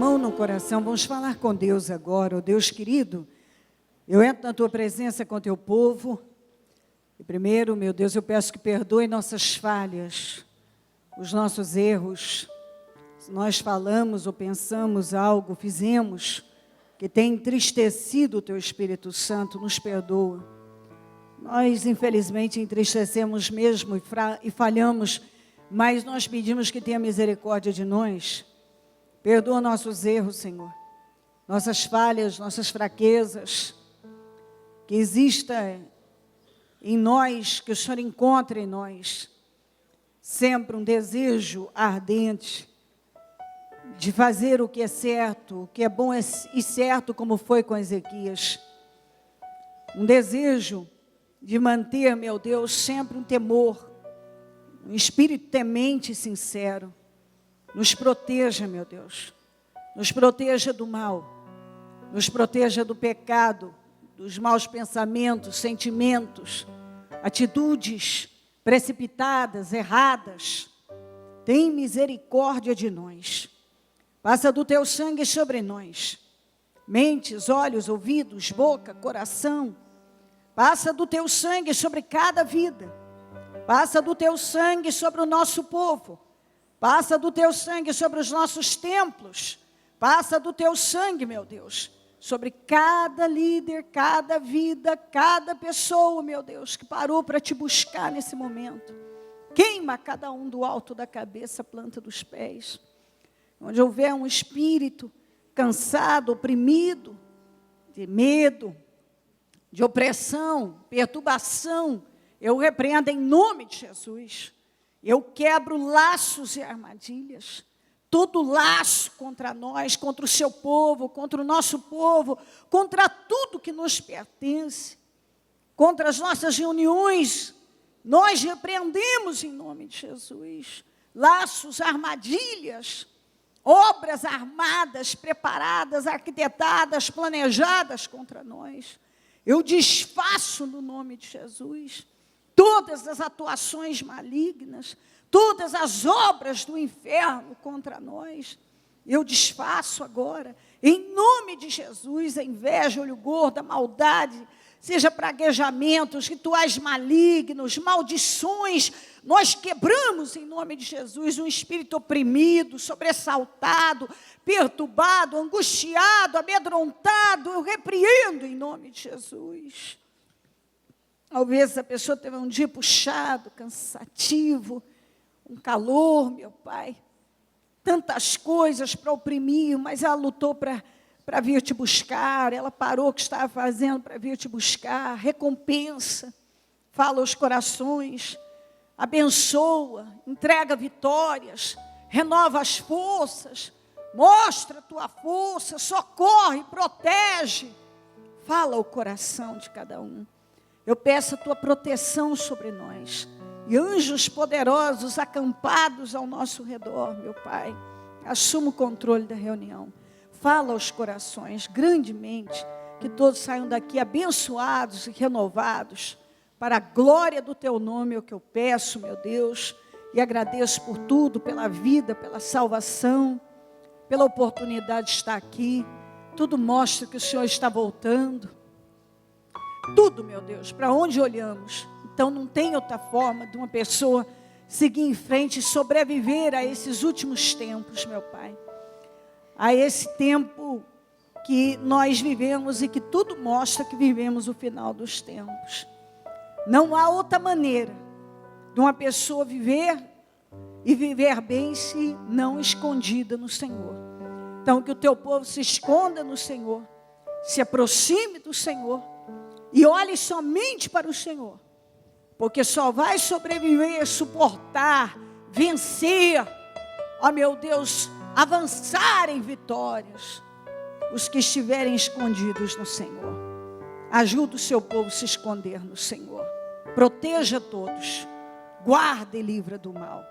mão no coração, vamos falar com Deus agora. Oh Deus querido, eu entro na Tua presença com Teu povo. E primeiro, meu Deus, eu peço que perdoe nossas falhas, os nossos erros. Se nós falamos ou pensamos algo, fizemos, que tem entristecido o Teu Espírito Santo, nos perdoa. Nós, infelizmente, entristecemos mesmo e falhamos, mas nós pedimos que tenha misericórdia de nós. Perdoa nossos erros, Senhor, nossas falhas, nossas fraquezas, que exista em nós, que o Senhor encontre em nós, sempre um desejo ardente de fazer o que é certo, o que é bom e certo, como foi com Ezequias. Um desejo de manter, meu Deus, sempre um temor, um espírito temente e sincero. Nos proteja, meu Deus, nos proteja do mal, nos proteja do pecado, dos maus pensamentos, sentimentos, atitudes precipitadas, erradas. Tem misericórdia de nós. Passa do Teu sangue sobre nós, mentes, olhos, ouvidos, boca, coração. Passa do Teu sangue sobre cada vida. Passa do Teu sangue sobre o nosso povo. Passa do Teu sangue sobre os nossos templos. Passa do Teu sangue, meu Deus, sobre cada líder, cada vida, cada pessoa, meu Deus, que parou para Te buscar nesse momento. Queima cada um do alto da cabeça, planta dos pés. Onde houver um espírito cansado, oprimido, de medo, de opressão, perturbação, eu repreendo em nome de Jesus. Eu quebro laços e armadilhas, todo laço contra nós, contra o Seu povo, contra o nosso povo, contra tudo que nos pertence, contra as nossas reuniões, nós repreendemos em nome de Jesus. Laços, armadilhas, obras armadas, preparadas, arquitetadas, planejadas contra nós. Eu desfaço no nome de Jesus todas as atuações malignas, todas as obras do inferno contra nós. Eu desfaço agora, em nome de Jesus, a inveja, olho gordo, a maldade, seja praguejamentos, rituais malignos, maldições. Nós quebramos em nome de Jesus um espírito oprimido, sobressaltado, perturbado, angustiado, amedrontado. Eu repreendo em nome de Jesus. Talvez a pessoa teve um dia puxado, cansativo, um calor, meu Pai, tantas coisas para oprimir, mas ela lutou para vir Te buscar, ela parou o que estava fazendo para vir Te buscar. Recompensa, fala aos corações, abençoa, entrega vitórias, renova as forças, mostra a Tua força, socorre, protege. Fala ao coração de cada um. Eu peço a Tua proteção sobre nós. E anjos poderosos acampados ao nosso redor, meu Pai. Assuma o controle da reunião. Fala aos corações grandemente. Que todos saiam daqui abençoados e renovados. Para a glória do Teu nome é o que eu peço, meu Deus. E agradeço por tudo, pela vida, pela salvação, pela oportunidade de estar aqui. Tudo mostra que o Senhor está voltando. Tudo, meu Deus, para onde olhamos. Então não tem outra forma de uma pessoa seguir em frente e sobreviver a esses últimos tempos, meu Pai. A esse tempo que nós vivemos e que tudo mostra que vivemos o final dos tempos. Não há outra maneira de uma pessoa viver e viver bem se não escondida no Senhor. Então que o Teu povo se esconda no Senhor, se aproxime do Senhor e olhe somente para o Senhor. Porque só vai sobreviver, suportar, vencer, ó meu Deus, avançar em vitórias, os que estiverem escondidos no Senhor. Ajuda o Seu povo a se esconder no Senhor. Proteja todos, guarda e livra do mal.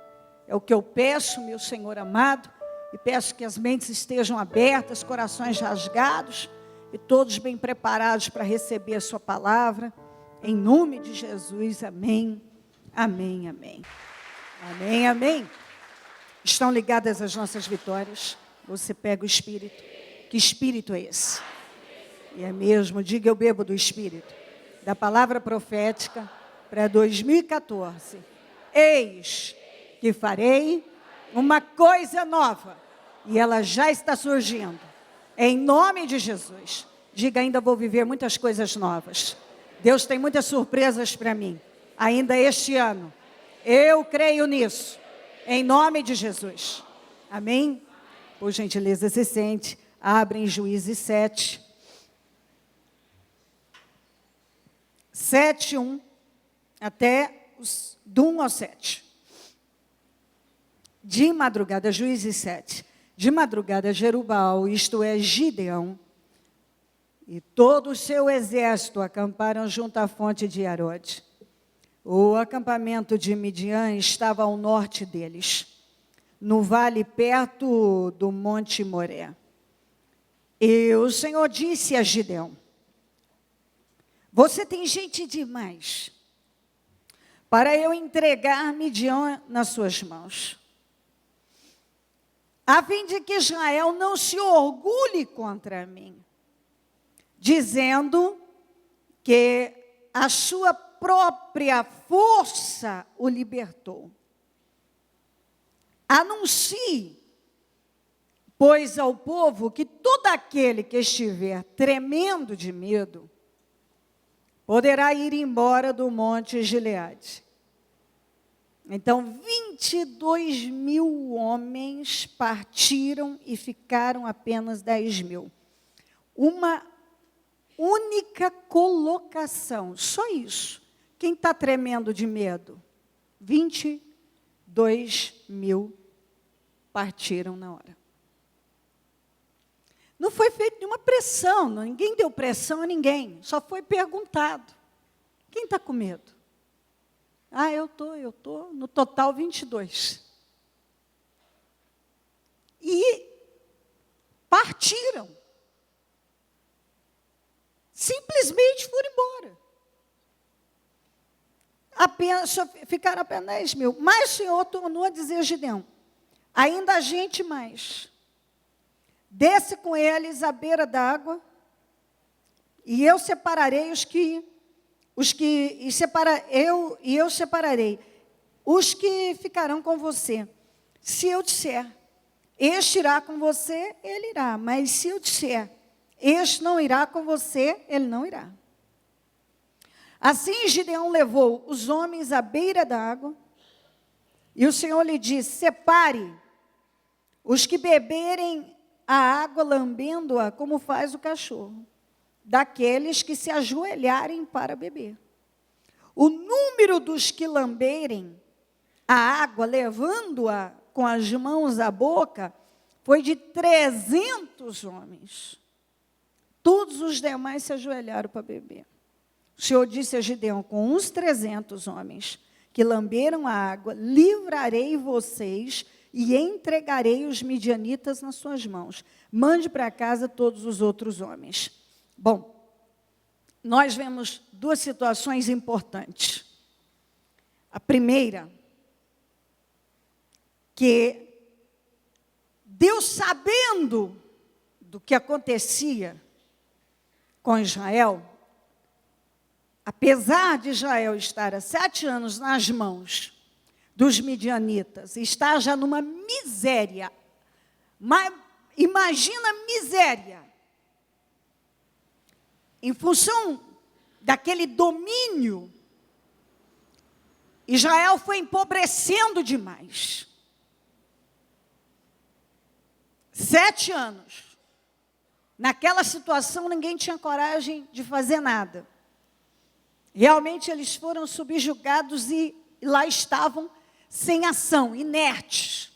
É o que eu peço, meu Senhor amado, e peço que as mentes estejam abertas, corações rasgados, e todos bem preparados para receber a Sua palavra. Em nome de Jesus, amém, amém, amém. Amém, amém. Estão ligadas as nossas vitórias. Você pega o Espírito. Que Espírito é esse? E é mesmo, diga eu bebo do Espírito. Da palavra profética para 2014. Eis que farei uma coisa nova. E ela já está surgindo. Em nome de Jesus. Diga, ainda vou viver muitas coisas novas. Deus tem muitas surpresas para mim. Ainda este ano. Eu creio nisso. Em nome de Jesus. Amém? Por gentileza, se sente. Abrem Juízes 7. 7, 1. Até do 1 ao 7. De madrugada, Juízes 7. De madrugada, Jerubbaal, isto é, Gideão, e todo o seu exército acamparam junto à fonte de Arode. O acampamento de Midian estava ao norte deles, no vale perto do Monte Moré. E o Senhor disse a Gideão: você tem gente demais para eu entregar Midian nas suas mãos, a fim de que Israel não se orgulhe contra mim, dizendo que a sua própria força o libertou. Anuncie, pois, ao povo que todo aquele que estiver tremendo de medo poderá ir embora do monte Gileade. Então, 22.000 homens partiram e ficaram apenas 10.000. Uma única colocação, só isso. Quem está tremendo de medo? 22.000 partiram na hora. Não foi feita nenhuma pressão, ninguém deu pressão a ninguém, só foi perguntado. Quem está com medo? Ah, eu estou, no total 22. E partiram. Simplesmente foram embora. Ficaram apenas 10.000. Mas o Senhor tornou a dizer a Gideão: ainda há gente mais. Desce com eles à beira d'água, e eu separarei eu separarei os que ficarão com você. Se eu disser, este irá com você, ele irá. Mas se eu disser, este não irá com você, ele não irá. Assim Gideão levou os homens à beira da água, e o Senhor lhe disse: separe os que beberem a água lambendo-a como faz o cachorro, daqueles que se ajoelharem para beber. O número dos que lamberem a água, levando-a com as mãos à boca, foi de 300 homens. Todos os demais se ajoelharam para beber. O Senhor disse a Gideão: com uns 300 homens que lamberam a água, livrarei vocês e entregarei os midianitas nas suas mãos. Mande para casa todos os outros homens. Bom, nós vemos duas situações importantes. A primeira, que Deus, sabendo do que acontecia com Israel, apesar de Israel estar há 7 anos nas mãos dos midianitas, está já numa miséria, mas imagina a miséria, em função daquele domínio, Israel foi empobrecendo demais. 7 anos. Naquela situação, ninguém tinha coragem de fazer nada. Realmente, eles foram subjugados e lá estavam sem ação, inertes.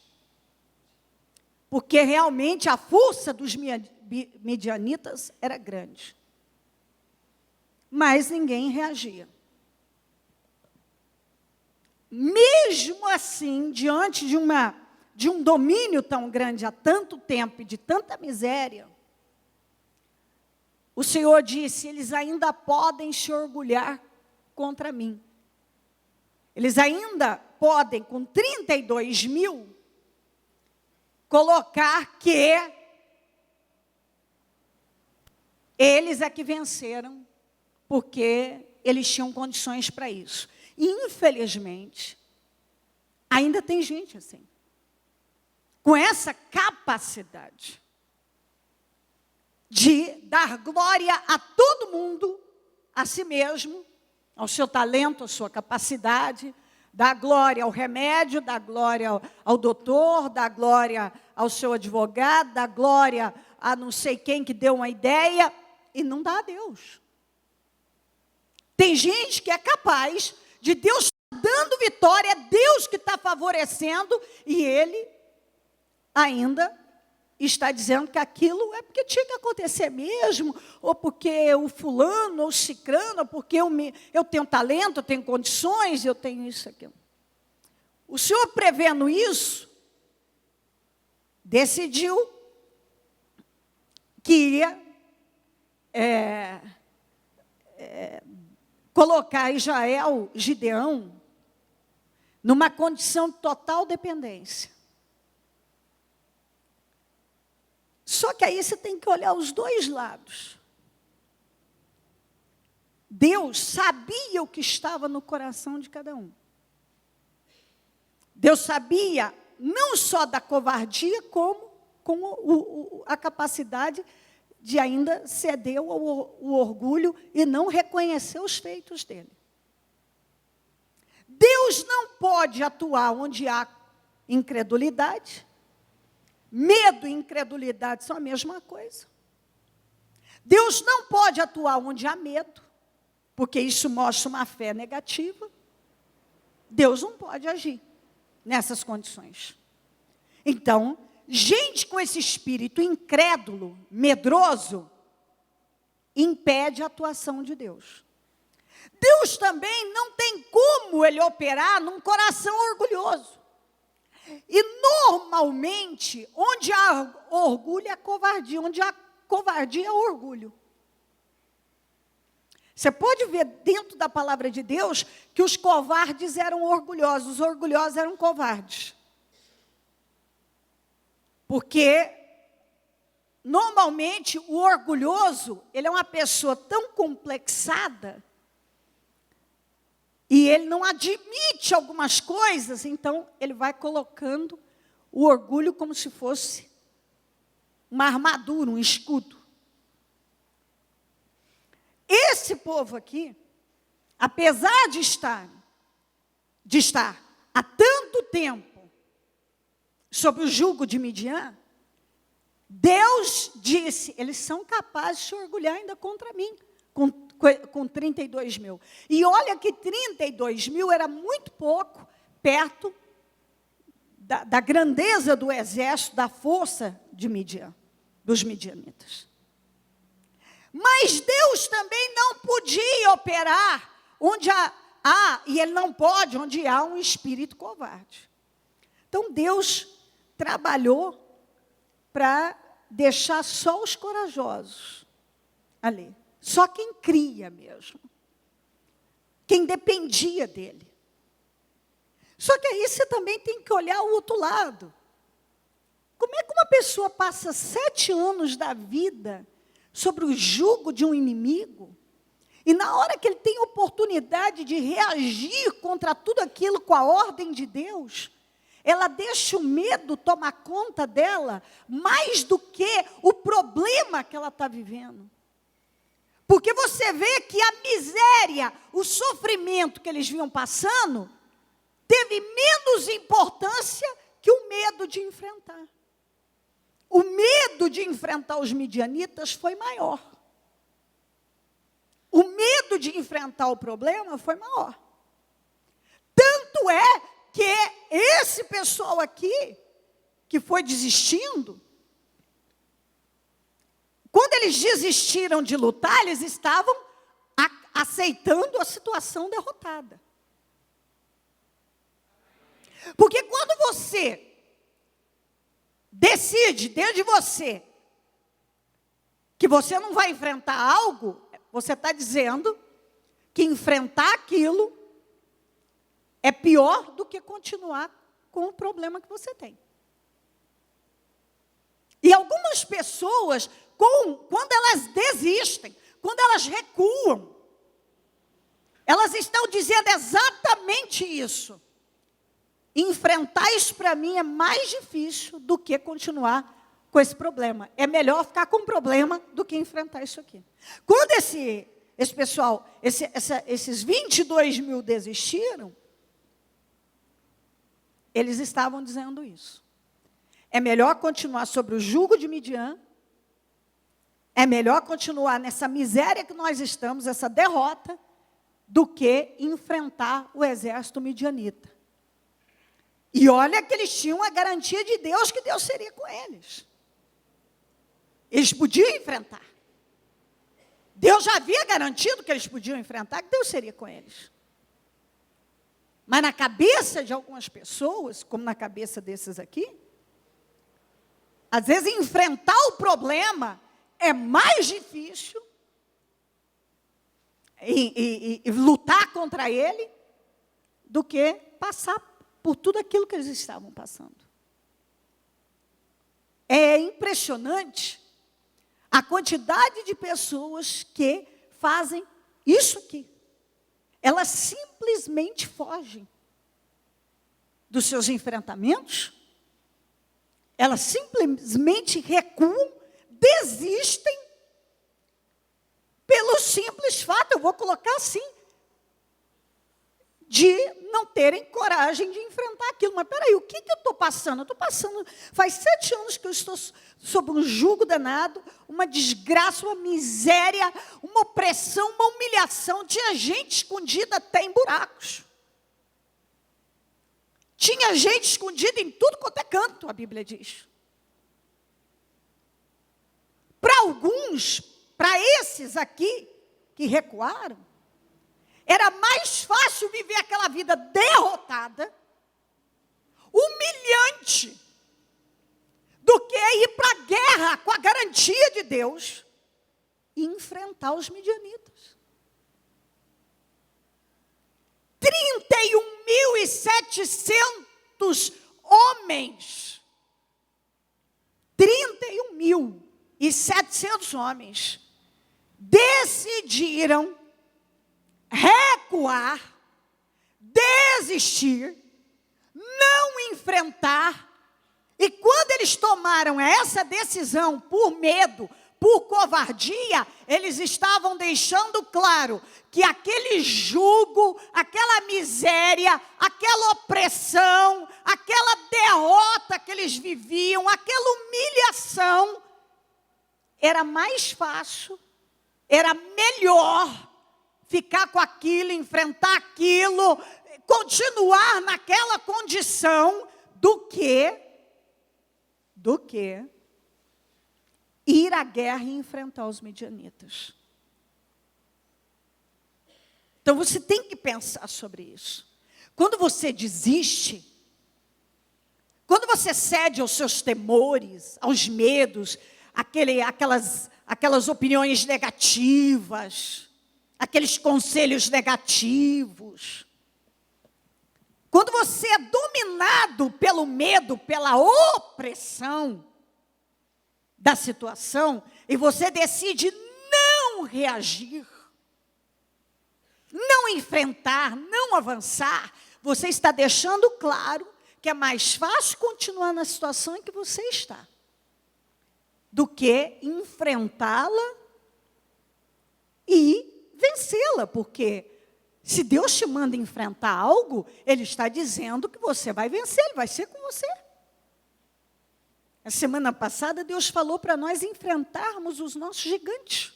Porque realmente a força dos midianitas era grande. Mas ninguém reagia. Mesmo assim, diante de um domínio tão grande há tanto tempo e de tanta miséria, o Senhor disse: eles ainda podem se orgulhar contra mim. Eles ainda podem, com 32.000, colocar que eles é que venceram, porque eles tinham condições para isso. E, infelizmente, ainda tem gente assim, com essa capacidade de dar glória a todo mundo, a si mesmo, ao seu talento, à sua capacidade, dar glória ao remédio, dar glória ao doutor, dar glória ao seu advogado, dar glória a não sei quem que deu uma ideia, e não dá a Deus. Tem gente que é capaz de Deus dando vitória, é Deus que está favorecendo, e ele ainda está dizendo que aquilo é porque tinha que acontecer mesmo, ou porque o fulano, ou o cicrano, ou porque eu tenho talento, eu tenho condições, eu tenho isso, aquilo. O Senhor, prevendo isso, decidiu que ia colocar Israel, Gideão, numa condição de total dependência. Só que aí você tem que olhar os dois lados. Deus sabia o que estava no coração de cada um. Deus sabia não só da covardia, como com a capacidade de ainda ceder ao orgulho e não reconhecer os feitos dele. Deus não pode atuar onde há incredulidade. Medo e incredulidade são a mesma coisa. Deus não pode atuar onde há medo, porque isso mostra uma fé negativa. Deus não pode agir nessas condições. Então, gente com esse espírito incrédulo, medroso, impede a atuação de Deus. Deus também não tem como ele operar num coração orgulhoso. E normalmente, onde há orgulho é covardia, onde há covardia é orgulho. Você pode ver dentro da palavra de Deus que os covardes eram orgulhosos, os orgulhosos eram covardes. Porque, normalmente, o orgulhoso, ele é uma pessoa tão complexada, e ele não admite algumas coisas, então ele vai colocando o orgulho como se fosse uma armadura, um escudo. Esse povo aqui, apesar de estar há tanto tempo sob o jugo de Midian, Deus disse, eles são capazes de se orgulhar ainda contra mim, com 32 mil. E olha que 32 mil era muito pouco, perto da grandeza do exército, da força de Midian, dos midianitas. Mas Deus também não podia operar onde e ele não pode onde há um espírito covarde. Então Deus trabalhou para deixar só os corajosos ali. Só quem cria mesmo. Quem dependia dele. Só que aí você também tem que olhar o outro lado. Como é que uma pessoa passa 7 anos da vida sobre o jugo de um inimigo, e na hora que ele tem oportunidade de reagir contra tudo aquilo com a ordem de Deus, ela deixa o medo tomar conta dela, mais do que o problema que ela está vivendo. Porque você vê que a miséria, o sofrimento que eles vinham passando, teve menos importância que o medo de enfrentar. O medo de enfrentar os midianitas foi maior. O medo de enfrentar o problema foi maior. Tanto é que esse pessoal aqui, que foi desistindo, quando eles desistiram de lutar, eles estavam aceitando a situação derrotada. Porque quando você decide dentro de você que você não vai enfrentar algo, você está dizendo que enfrentar aquilo é pior do que continuar com o problema que você tem. E algumas pessoas, quando elas desistem, quando elas recuam, elas estão dizendo exatamente isso. Enfrentar isso para mim é mais difícil do que continuar com esse problema. É melhor ficar com o problema do que enfrentar isso aqui. Quando esse pessoal, esses 22 mil desistiram, eles estavam dizendo isso. É melhor continuar sobre o jugo de Midian, é melhor continuar nessa miséria que nós estamos, essa derrota, do que enfrentar o exército midianita. E olha que eles tinham a garantia de Deus, que Deus seria com eles. Eles podiam enfrentar. Deus já havia garantido que eles podiam enfrentar, que Deus seria com eles. Mas na cabeça de algumas pessoas, como na cabeça desses aqui, às vezes enfrentar o problema é mais difícil e lutar contra ele do que passar por tudo aquilo que eles estavam passando. É impressionante a quantidade de pessoas que fazem isso aqui. Elas simplesmente fogem dos seus enfrentamentos, elas simplesmente recuam, desistem, pelo simples fato, eu vou colocar assim, de não terem coragem de enfrentar aquilo. Mas peraí, o que eu estou passando? Eu estou passando, faz 7 anos que eu estou sob um jugo danado, uma desgraça, uma miséria, uma opressão, uma humilhação. Tinha gente escondida até em buracos. Tinha gente escondida em tudo quanto é canto, a Bíblia diz. Para alguns, para esses aqui que recuaram, era mais fácil viver aquela vida derrotada, humilhante, do que ir para a guerra com a garantia de Deus e enfrentar os midianitas. 31.700 homens. 31.700 homens decidiram recuar, desistir, não enfrentar. E quando eles tomaram essa decisão por medo, por covardia, eles estavam deixando claro que aquele jugo, aquela miséria, aquela opressão, aquela derrota que eles viviam, aquela humilhação, era mais fácil, era melhor ficar com aquilo, enfrentar aquilo, continuar naquela condição, do que ir à guerra e enfrentar os midianitas. Então você tem que pensar sobre isso. Quando você desiste, quando você cede aos seus temores, aos medos, aquelas opiniões negativas, aqueles conselhos negativos, quando você é dominado pelo medo, pela opressão da situação, e você decide não reagir, não enfrentar, não avançar, você está deixando claro que é mais fácil continuar na situação em que você está, do que enfrentá-la e vencê-la, porque se Deus te manda enfrentar algo, Ele está dizendo que você vai vencer, Ele vai ser com você. A semana passada, Deus falou para nós enfrentarmos os nossos gigantes.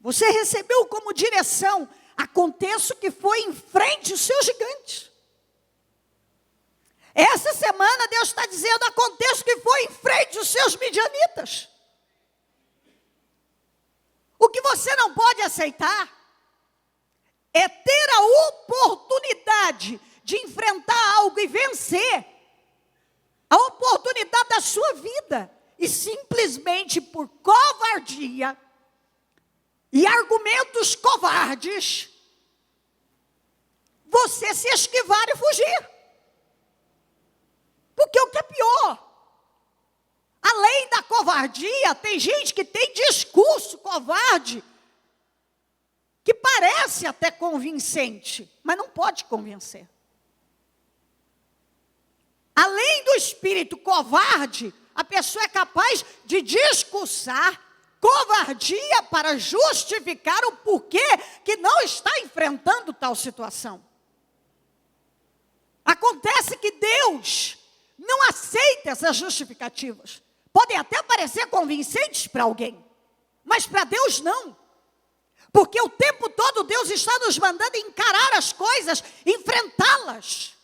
Você recebeu como direção, aconteça o que foi, enfrente os seus gigantes. Essa semana, Deus está dizendo, aconteça o que foi, enfrente os seus midianitas. O que você não pode aceitar é ter a oportunidade de enfrentar algo e vencer, a oportunidade da sua vida, e simplesmente por covardia e argumentos covardes, você se esquivar e fugir. Porque o que é pior covardia, tem gente que tem discurso covarde, que parece até convincente, mas não pode convencer. Além do espírito covarde, a pessoa é capaz de discursar covardia para justificar o porquê que não está enfrentando tal situação. Acontece que Deus não aceita essas justificativas. Podem até parecer convincentes para alguém, mas para Deus não. Porque o tempo todo Deus está nos mandando encarar as coisas, enfrentá-las.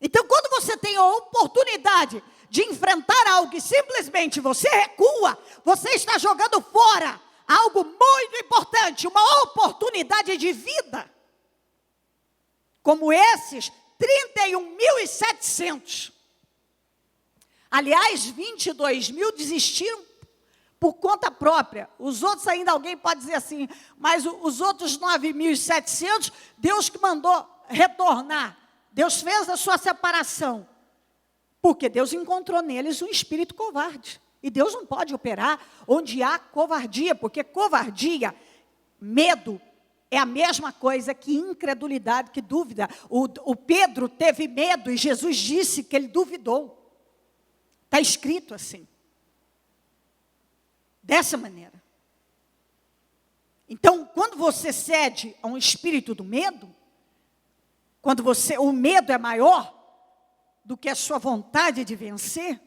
Então, quando você tem a oportunidade de enfrentar algo e simplesmente você recua, você está jogando fora algo muito importante, uma oportunidade de vida. Como esses 31.700. Aliás, 22 mil desistiram por conta própria. Os outros ainda, alguém pode dizer assim, mas os outros 9.700, Deus que mandou retornar. Deus fez a sua separação, porque Deus encontrou neles um espírito covarde. E Deus não pode operar onde há covardia, porque covardia, medo, é a mesma coisa que incredulidade, que dúvida. O Pedro teve medo e Jesus disse que ele duvidou. Está escrito assim. Dessa maneira. Então, quando você cede a um espírito do medo, quando o medo é maior do que a sua vontade de vencer,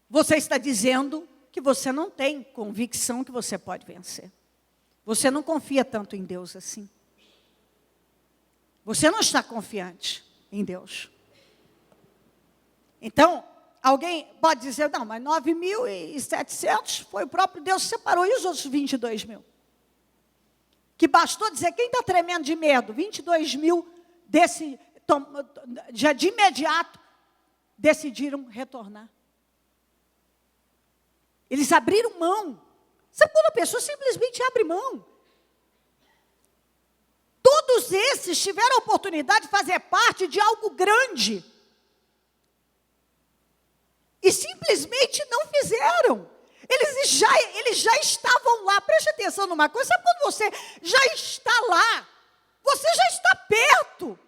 você está dizendo que você não tem convicção que você pode vencer. Você não confia tanto em Deus assim. Você não está confiante em Deus. Então, alguém pode dizer, não, mas 9.700 foi o próprio Deus que separou, e os outros 22 mil? Que bastou dizer, quem está tremendo de medo? 22 mil já de imediato decidiram retornar. Eles abriram mão. Sabe quando a pessoa simplesmente abre mão? Todos esses tiveram a oportunidade de fazer parte de algo grande. E simplesmente não fizeram. Eles já estavam lá. Preste atenção numa coisa. Sabe quando você já está lá? Você já está perto.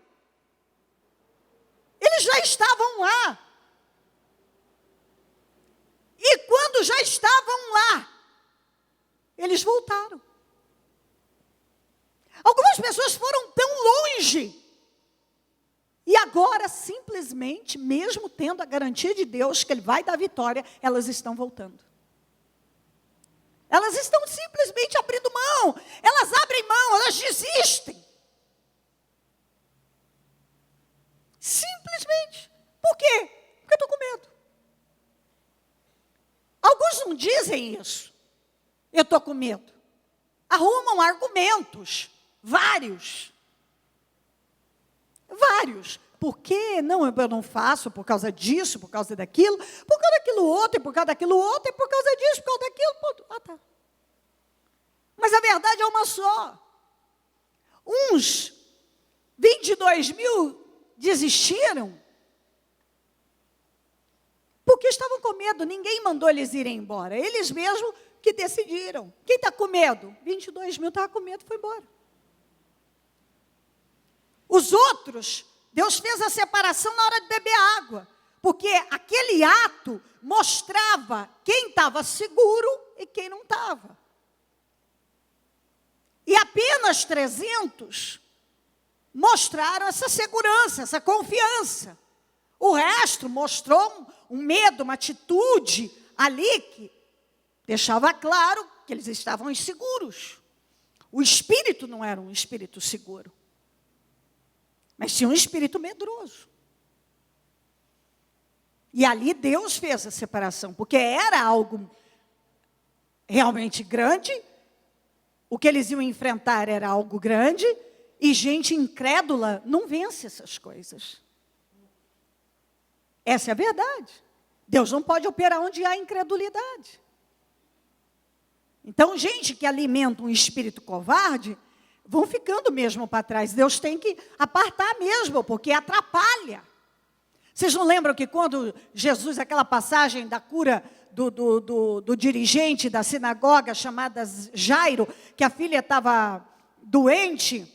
Eles já estavam lá. E quando já estavam lá, eles voltaram. Algumas pessoas foram tão longe. E agora, simplesmente, mesmo tendo a garantia de Deus que Ele vai dar vitória, elas estão voltando. Elas estão simplesmente abrindo mão. Elas abrem mão, elas desistem. Simplesmente. Por quê? Porque eu estou com medo. Alguns não dizem isso. Eu estou com medo. Arrumam argumentos. Vários. Por que não, eu não faço? Por causa disso, por causa daquilo, por causa daquilo outro, e por causa daquilo outro, e por causa disso, por causa daquilo. Ah, tá. Mas a verdade é uma só. Uns 22 mil desistiram porque estavam com medo. Ninguém mandou eles irem embora. Eles mesmos que decidiram. Quem está com medo? 22 mil estavam com medo e foi embora. Os outros, Deus fez a separação na hora de beber água, porque aquele ato mostrava quem estava seguro e quem não estava. E apenas 300 mostraram essa segurança, essa confiança. O resto mostrou um medo, uma atitude ali que deixava claro que eles estavam inseguros. O espírito não era um espírito seguro, mas tinha um espírito medroso. E ali Deus fez a separação, porque era algo realmente grande. O que eles iam enfrentar era algo grande, e gente incrédula não vence essas coisas. Essa é a verdade. Deus não pode operar onde há incredulidade. Então, gente que alimenta um espírito covarde, vão ficando mesmo para trás. Deus tem que apartar mesmo, porque atrapalha. Vocês não lembram que quando Jesus, aquela passagem da cura do dirigente da sinagoga, chamada Jairo, que a filha estava doente,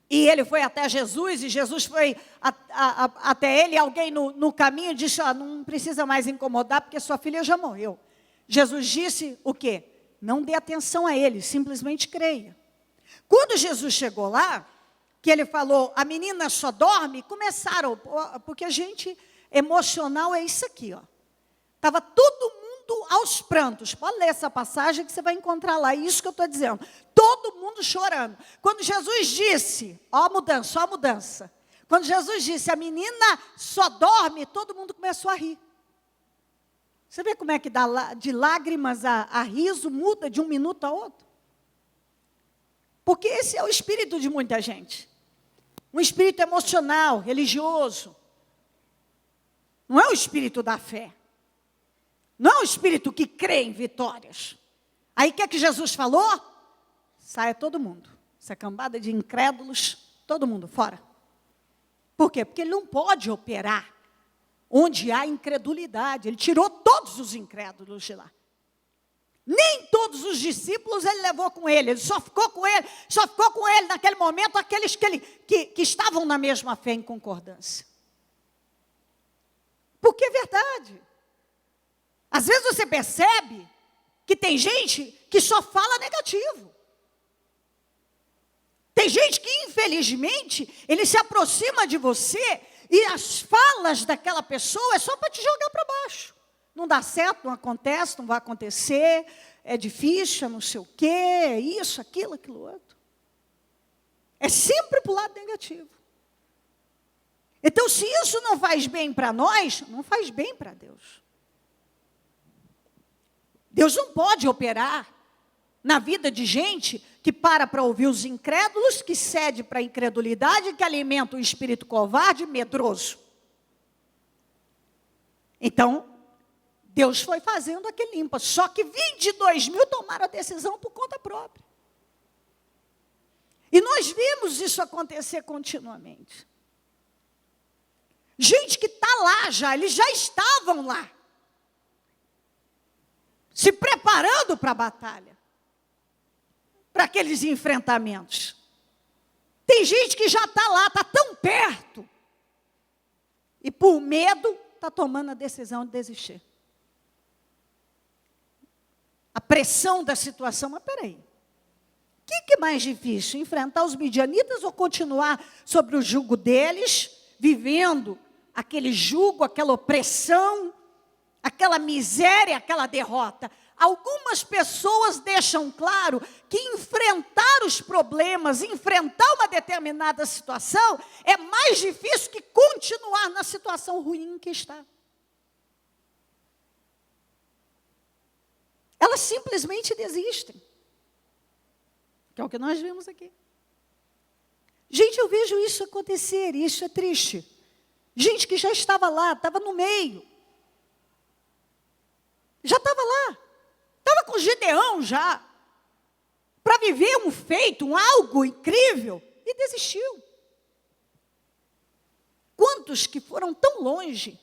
e ele foi até Jesus, e Jesus foi até ele, alguém no caminho disse, não precisa mais incomodar, porque sua filha já morreu. Jesus disse o quê? Não dê atenção a ele, simplesmente creia. Quando Jesus chegou lá, que ele falou, a menina só dorme, começaram, porque a gente emocional é isso aqui, ó. Estava todo mundo aos prantos. Pode ler essa passagem que você vai encontrar lá, isso que eu estou dizendo. Todo mundo chorando. Quando Jesus disse, ó a mudança. Quando Jesus disse, a menina só dorme, todo mundo começou a rir. Você vê como é que de lágrimas a riso muda de um minuto a outro? Porque esse é o espírito de muita gente. Um espírito emocional, religioso. Não é o espírito da fé. Não é o espírito que crê em vitórias. Aí o que é que Jesus falou? Saia todo mundo. Essa cambada de incrédulos, todo mundo fora. Por quê? Porque ele não pode operar onde há incredulidade. Ele tirou todos os incrédulos de lá. Nem todos os discípulos ele levou com ele. Ele só ficou com ele naquele momento aqueles que estavam na mesma fé em concordância. Porque é verdade. Às vezes você percebe que tem gente que só fala negativo. Tem gente que, infelizmente, ele se aproxima de você e as falas daquela pessoa é só para te jogar para baixo. Não dá certo, não acontece, não vai acontecer, é difícil, não sei o quê, é isso, aquilo outro. É sempre para o lado negativo. Então, se isso não faz bem para nós, não faz bem para Deus. Deus não pode operar na vida de gente que para ouvir os incrédulos, que cede para a incredulidade, que alimenta o espírito covarde e medroso. Então, Deus foi fazendo aquele limpa. Só que 22 mil tomaram a decisão por conta própria. E nós vimos isso acontecer continuamente. Gente que está lá já, eles já estavam lá. Se preparando para a batalha. Para aqueles enfrentamentos. Tem gente que já está lá, está tão perto. E por medo, está tomando a decisão de desistir. A pressão da situação, mas peraí. O que é mais difícil? Enfrentar os midianitas ou continuar sobre o jugo deles, vivendo aquele jugo, aquela opressão, aquela miséria, aquela derrota? Algumas pessoas deixam claro que enfrentar os problemas, enfrentar uma determinada situação, é mais difícil que continuar na situação ruim que está. Elas simplesmente desistem. Que é o que nós vimos aqui. Gente, eu vejo isso acontecer, e isso é triste. Gente que já estava lá, estava no meio. Já estava lá. Estava com Gideão já. Para viver um feito, algo incrível, e desistiu. Quantos que foram tão longe,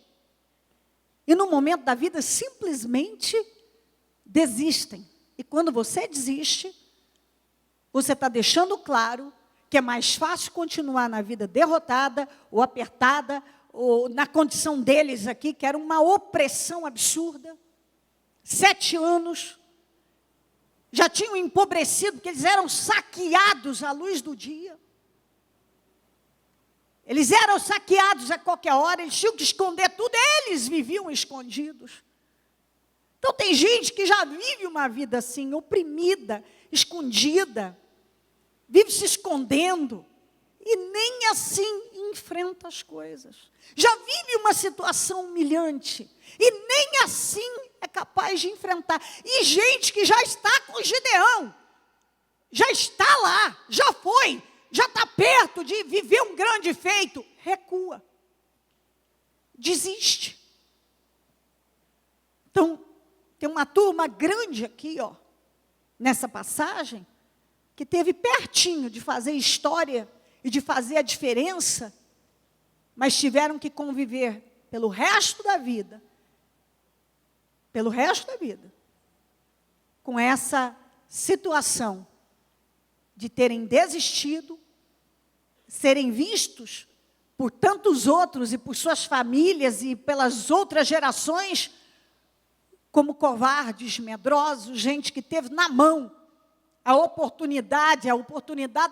e no momento da vida simplesmente desistem. E quando você desiste, você está deixando claro que é mais fácil continuar na vida derrotada, ou apertada, ou na condição deles aqui, que era uma opressão absurda. 7 anos, já tinham empobrecido, porque eles eram saqueados à luz do dia. Eles eram saqueados a qualquer hora, eles tinham que esconder tudo, eles viviam escondidos. Então tem gente que já vive uma vida assim, oprimida, escondida, vive se escondendo, e nem assim enfrenta as coisas. Já vive uma situação humilhante, e nem assim é capaz de enfrentar. E gente que já está com Gideão, já está lá, já foi, já está perto de viver um grande feito, recua, desiste. Então, tem uma turma grande aqui, ó, nessa passagem, que teve pertinho de fazer história e de fazer a diferença, mas tiveram que conviver pelo resto da vida, com essa situação de terem desistido, serem vistos por tantos outros e por suas famílias e pelas outras gerações como covardes, medrosos, gente que teve na mão a oportunidade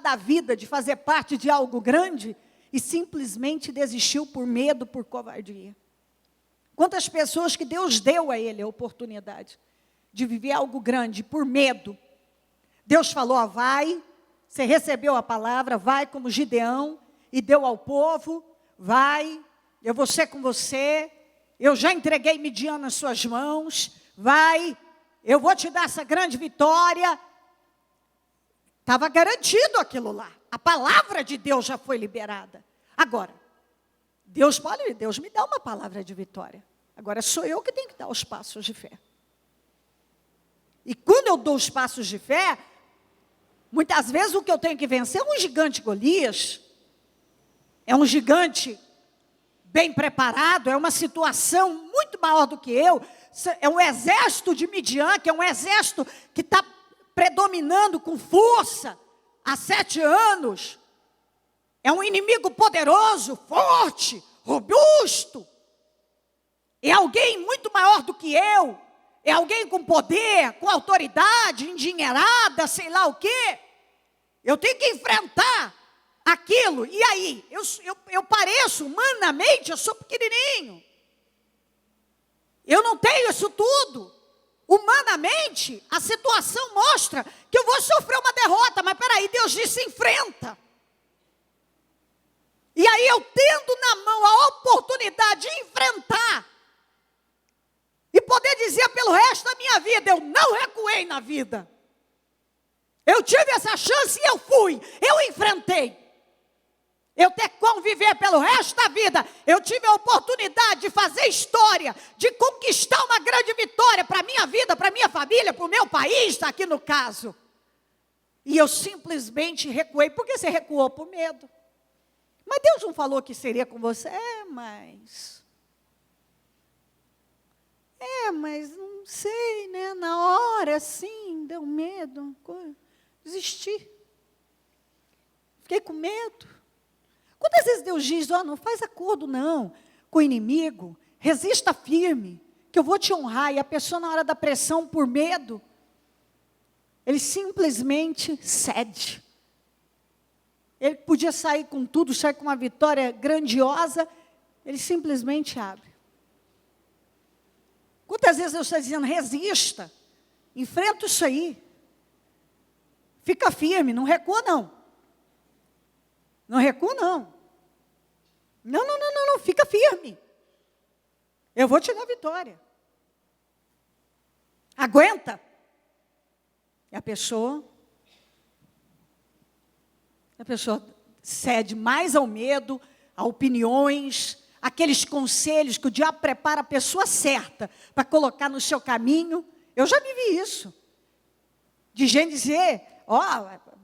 da vida de fazer parte de algo grande e simplesmente desistiu por medo, por covardia. Quantas pessoas que Deus deu a ele a oportunidade de viver algo grande por medo. Deus falou, ó, vai, você recebeu a palavra, vai como Gideão e deu ao povo, vai, eu vou ser com você, eu já entreguei Midian nas suas mãos, vai, eu vou te dar essa grande vitória. Estava garantido aquilo lá. A palavra de Deus já foi liberada. Agora, Deus me dá uma palavra de vitória. Agora, sou eu que tenho que dar os passos de fé. E quando eu dou os passos de fé, muitas vezes o que eu tenho que vencer é um gigante Golias. É um gigante bem preparado, é uma situação muito maior do que eu. É um exército de Midian, que é um exército que está predominando com força há 7 anos. É um inimigo poderoso, forte, robusto. É alguém muito maior do que eu. É alguém com poder, com autoridade, endinheirada, sei lá o quê. Eu tenho que enfrentar aquilo. E aí? Eu pareço, humanamente, eu sou pequenininho. Eu não tenho isso tudo. Humanamente, a situação mostra que eu vou sofrer uma derrota, mas peraí, Deus disse enfrenta. E aí eu tendo na mão a oportunidade de enfrentar e poder dizer pelo resto da minha vida, eu não recuei na vida. Eu tive essa chance e eu fui, eu enfrentei. Eu ter que conviver pelo resto da vida. Eu tive a oportunidade de fazer história, de conquistar uma grande vitória para a minha vida, para a minha família, para o meu país, está aqui no caso. E eu simplesmente recuei. Por que você recuou? Por medo. Mas Deus não falou que seria com você? Mas não sei, né? Na hora, sim, deu medo. Desisti. Fiquei com medo. Quantas vezes Deus diz, não faz acordo não com o inimigo, resista firme, que eu vou te honrar. E a pessoa na hora da pressão, por medo, ele simplesmente cede. Ele podia sair com tudo, sair com uma vitória grandiosa, ele simplesmente abre. Quantas vezes eu estou dizendo, resista, enfrenta isso aí, fica firme, não recua não. Não recua não. Não, fica firme. Eu vou te dar vitória. Aguenta. E a pessoa cede mais ao medo, a opiniões, aqueles conselhos que o diabo prepara a pessoa certa para colocar no seu caminho. Eu já vivi isso. De gente dizer,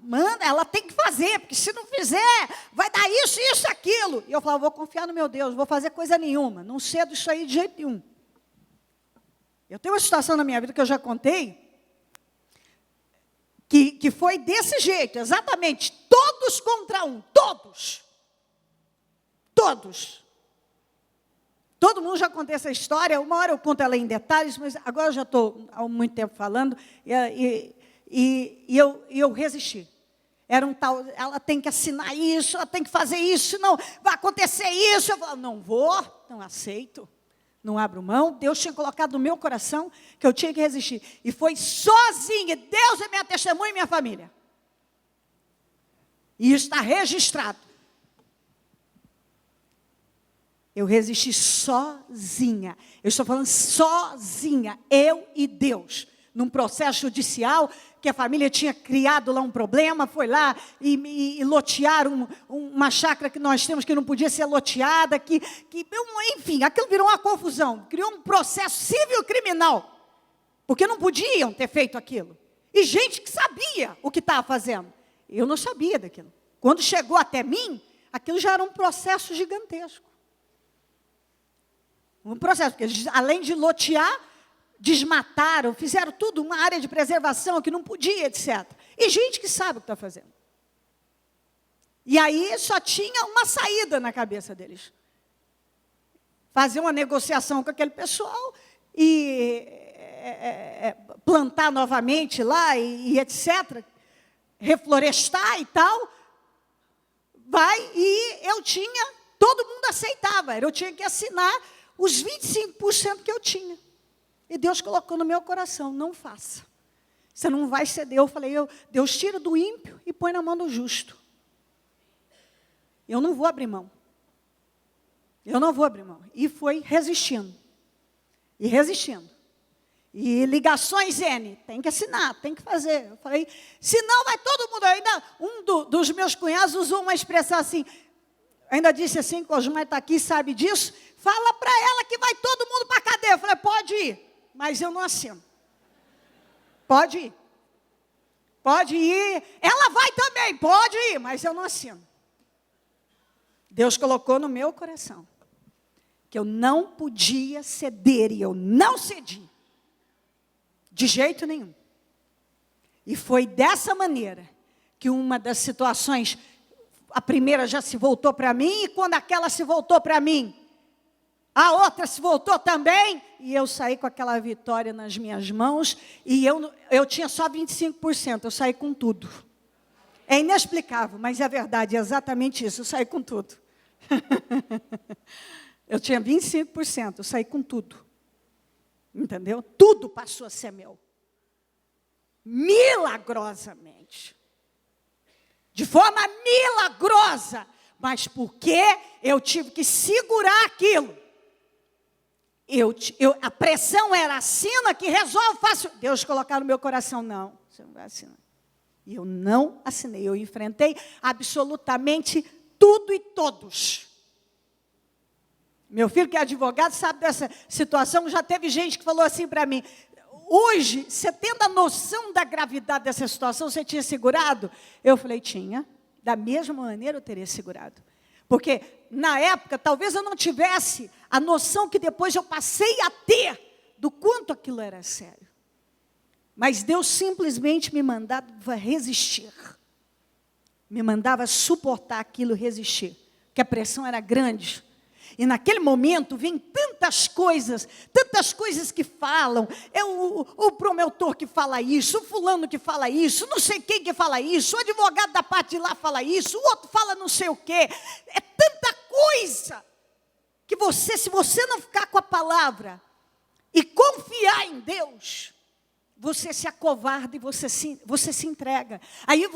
manda, ela tem que fazer, porque se não fizer, vai dar isso, aquilo. E eu falava, vou confiar no meu Deus, não vou fazer coisa nenhuma, não cedo isso aí de jeito nenhum. Eu tenho uma situação na minha vida que eu já contei, que foi desse jeito, exatamente, todos contra um, todos. Todo mundo já contou essa história, uma hora eu conto ela em detalhes, mas agora eu já estou há muito tempo falando, e eu resisti. Era um tal, ela tem que assinar isso, ela tem que fazer isso, não, vai acontecer isso. Eu falo, não vou, não aceito, não abro mão. Deus tinha colocado no meu coração que eu tinha que resistir. E foi sozinha, Deus é minha testemunha e minha família. E está registrado. Eu resisti sozinha. Eu estou falando sozinha, eu e Deus. Num processo judicial, que a família tinha criado lá um problema, foi lá e lotearam uma chácara que nós temos que não podia ser loteada, enfim, aquilo virou uma confusão, criou um processo civil criminal, porque não podiam ter feito aquilo. E gente que sabia o que estava fazendo. Eu não sabia daquilo. Quando chegou até mim, aquilo já era um processo gigantesco. Um processo, porque eles, além de lotear, desmataram, fizeram tudo, uma área de preservação que não podia, etc. E gente que sabe o que está fazendo. E aí só tinha uma saída na cabeça deles. Fazer uma negociação com aquele pessoal e plantar novamente lá e etc. Reflorestar e tal. Todo mundo aceitava, eu tinha que assinar os 25% que eu tinha. E Deus colocou no meu coração, não faça. Você não vai ceder. Eu falei, Deus tira do ímpio e põe na mão do justo. Eu não vou abrir mão. Eu não vou abrir mão. E foi resistindo. E resistindo. E ligações N, tem que assinar, tem que fazer. Eu falei, senão vai todo mundo. Ainda dos meus cunhados usou uma expressão assim, ainda disse assim, Cosmar está aqui, sabe disso, fala para ela que vai todo mundo para a cadeia. Eu falei, pode ir, mas eu não assino. Pode ir. Pode ir. Ela vai também, pode ir, mas eu não assino. Deus colocou no meu coração que eu não podia ceder e eu não cedi. De jeito nenhum. E foi dessa maneira que uma das situações, a primeira já se voltou para mim, e quando aquela se voltou para mim, a outra se voltou também, e eu saí com aquela vitória nas minhas mãos, e eu tinha só 25%, eu saí com tudo. É inexplicável, mas é verdade, é exatamente isso, eu saí com tudo. Eu tinha 25%, eu saí com tudo. Entendeu? Tudo passou a ser meu. Milagrosamente. De forma milagrosa. Mas porque eu tive que segurar aquilo. A pressão era assina que resolve fácil. Deus colocar no meu coração, não, você não vai assinar. E eu não assinei, eu enfrentei absolutamente tudo e todos. Meu filho, que é advogado, sabe dessa situação. Já teve gente que falou assim para mim, hoje, você tendo a noção da gravidade dessa situação, você tinha segurado? Eu falei, tinha. Da mesma maneira eu teria segurado. Porque, na época, talvez eu não tivesse a noção que depois eu passei a ter do quanto aquilo era sério. Mas Deus simplesmente me mandava resistir. Me mandava suportar aquilo, resistir. Porque a pressão era grande. E naquele momento vem tantas coisas que falam, o promotor que fala isso, o fulano que fala isso, não sei quem que fala isso, o advogado da parte de lá fala isso, o outro fala não sei o quê. É tanta coisa que se você não ficar com a palavra e confiar em Deus, você se acovarda e você se entrega. Aí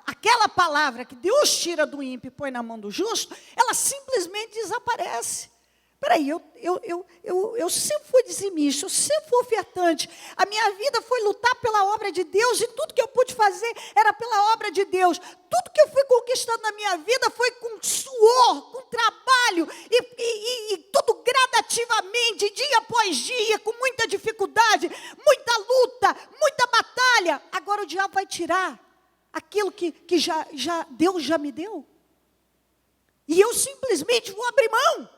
aquela palavra que Deus tira do ímpio e põe na mão do justo, ela simplesmente desaparece. Espera aí, eu sempre fui dizimista, eu sempre fui ofertante. A minha vida foi lutar pela obra de Deus e tudo que eu pude fazer era pela obra de Deus. Tudo que eu fui conquistando na minha vida foi com suor, com trabalho e tudo gradativamente, dia após dia, com muita dificuldade, muita luta, muita batalha. Agora o diabo vai tirar aquilo que Deus já me deu. E eu simplesmente vou abrir mão.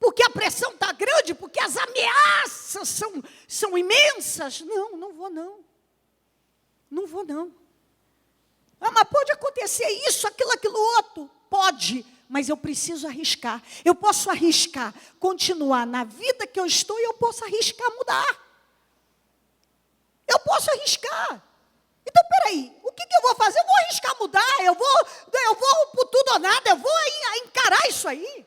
Porque a pressão está grande, porque as ameaças são imensas. Não vou não. Não vou não. Ah, mas pode acontecer isso, aquilo outro. Pode, mas eu preciso arriscar. Eu posso arriscar continuar na vida que eu estou e eu posso arriscar mudar. Eu posso arriscar. Então, peraí, o que eu vou fazer? Eu vou arriscar mudar, eu vou por tudo ou nada, eu vou encarar isso aí.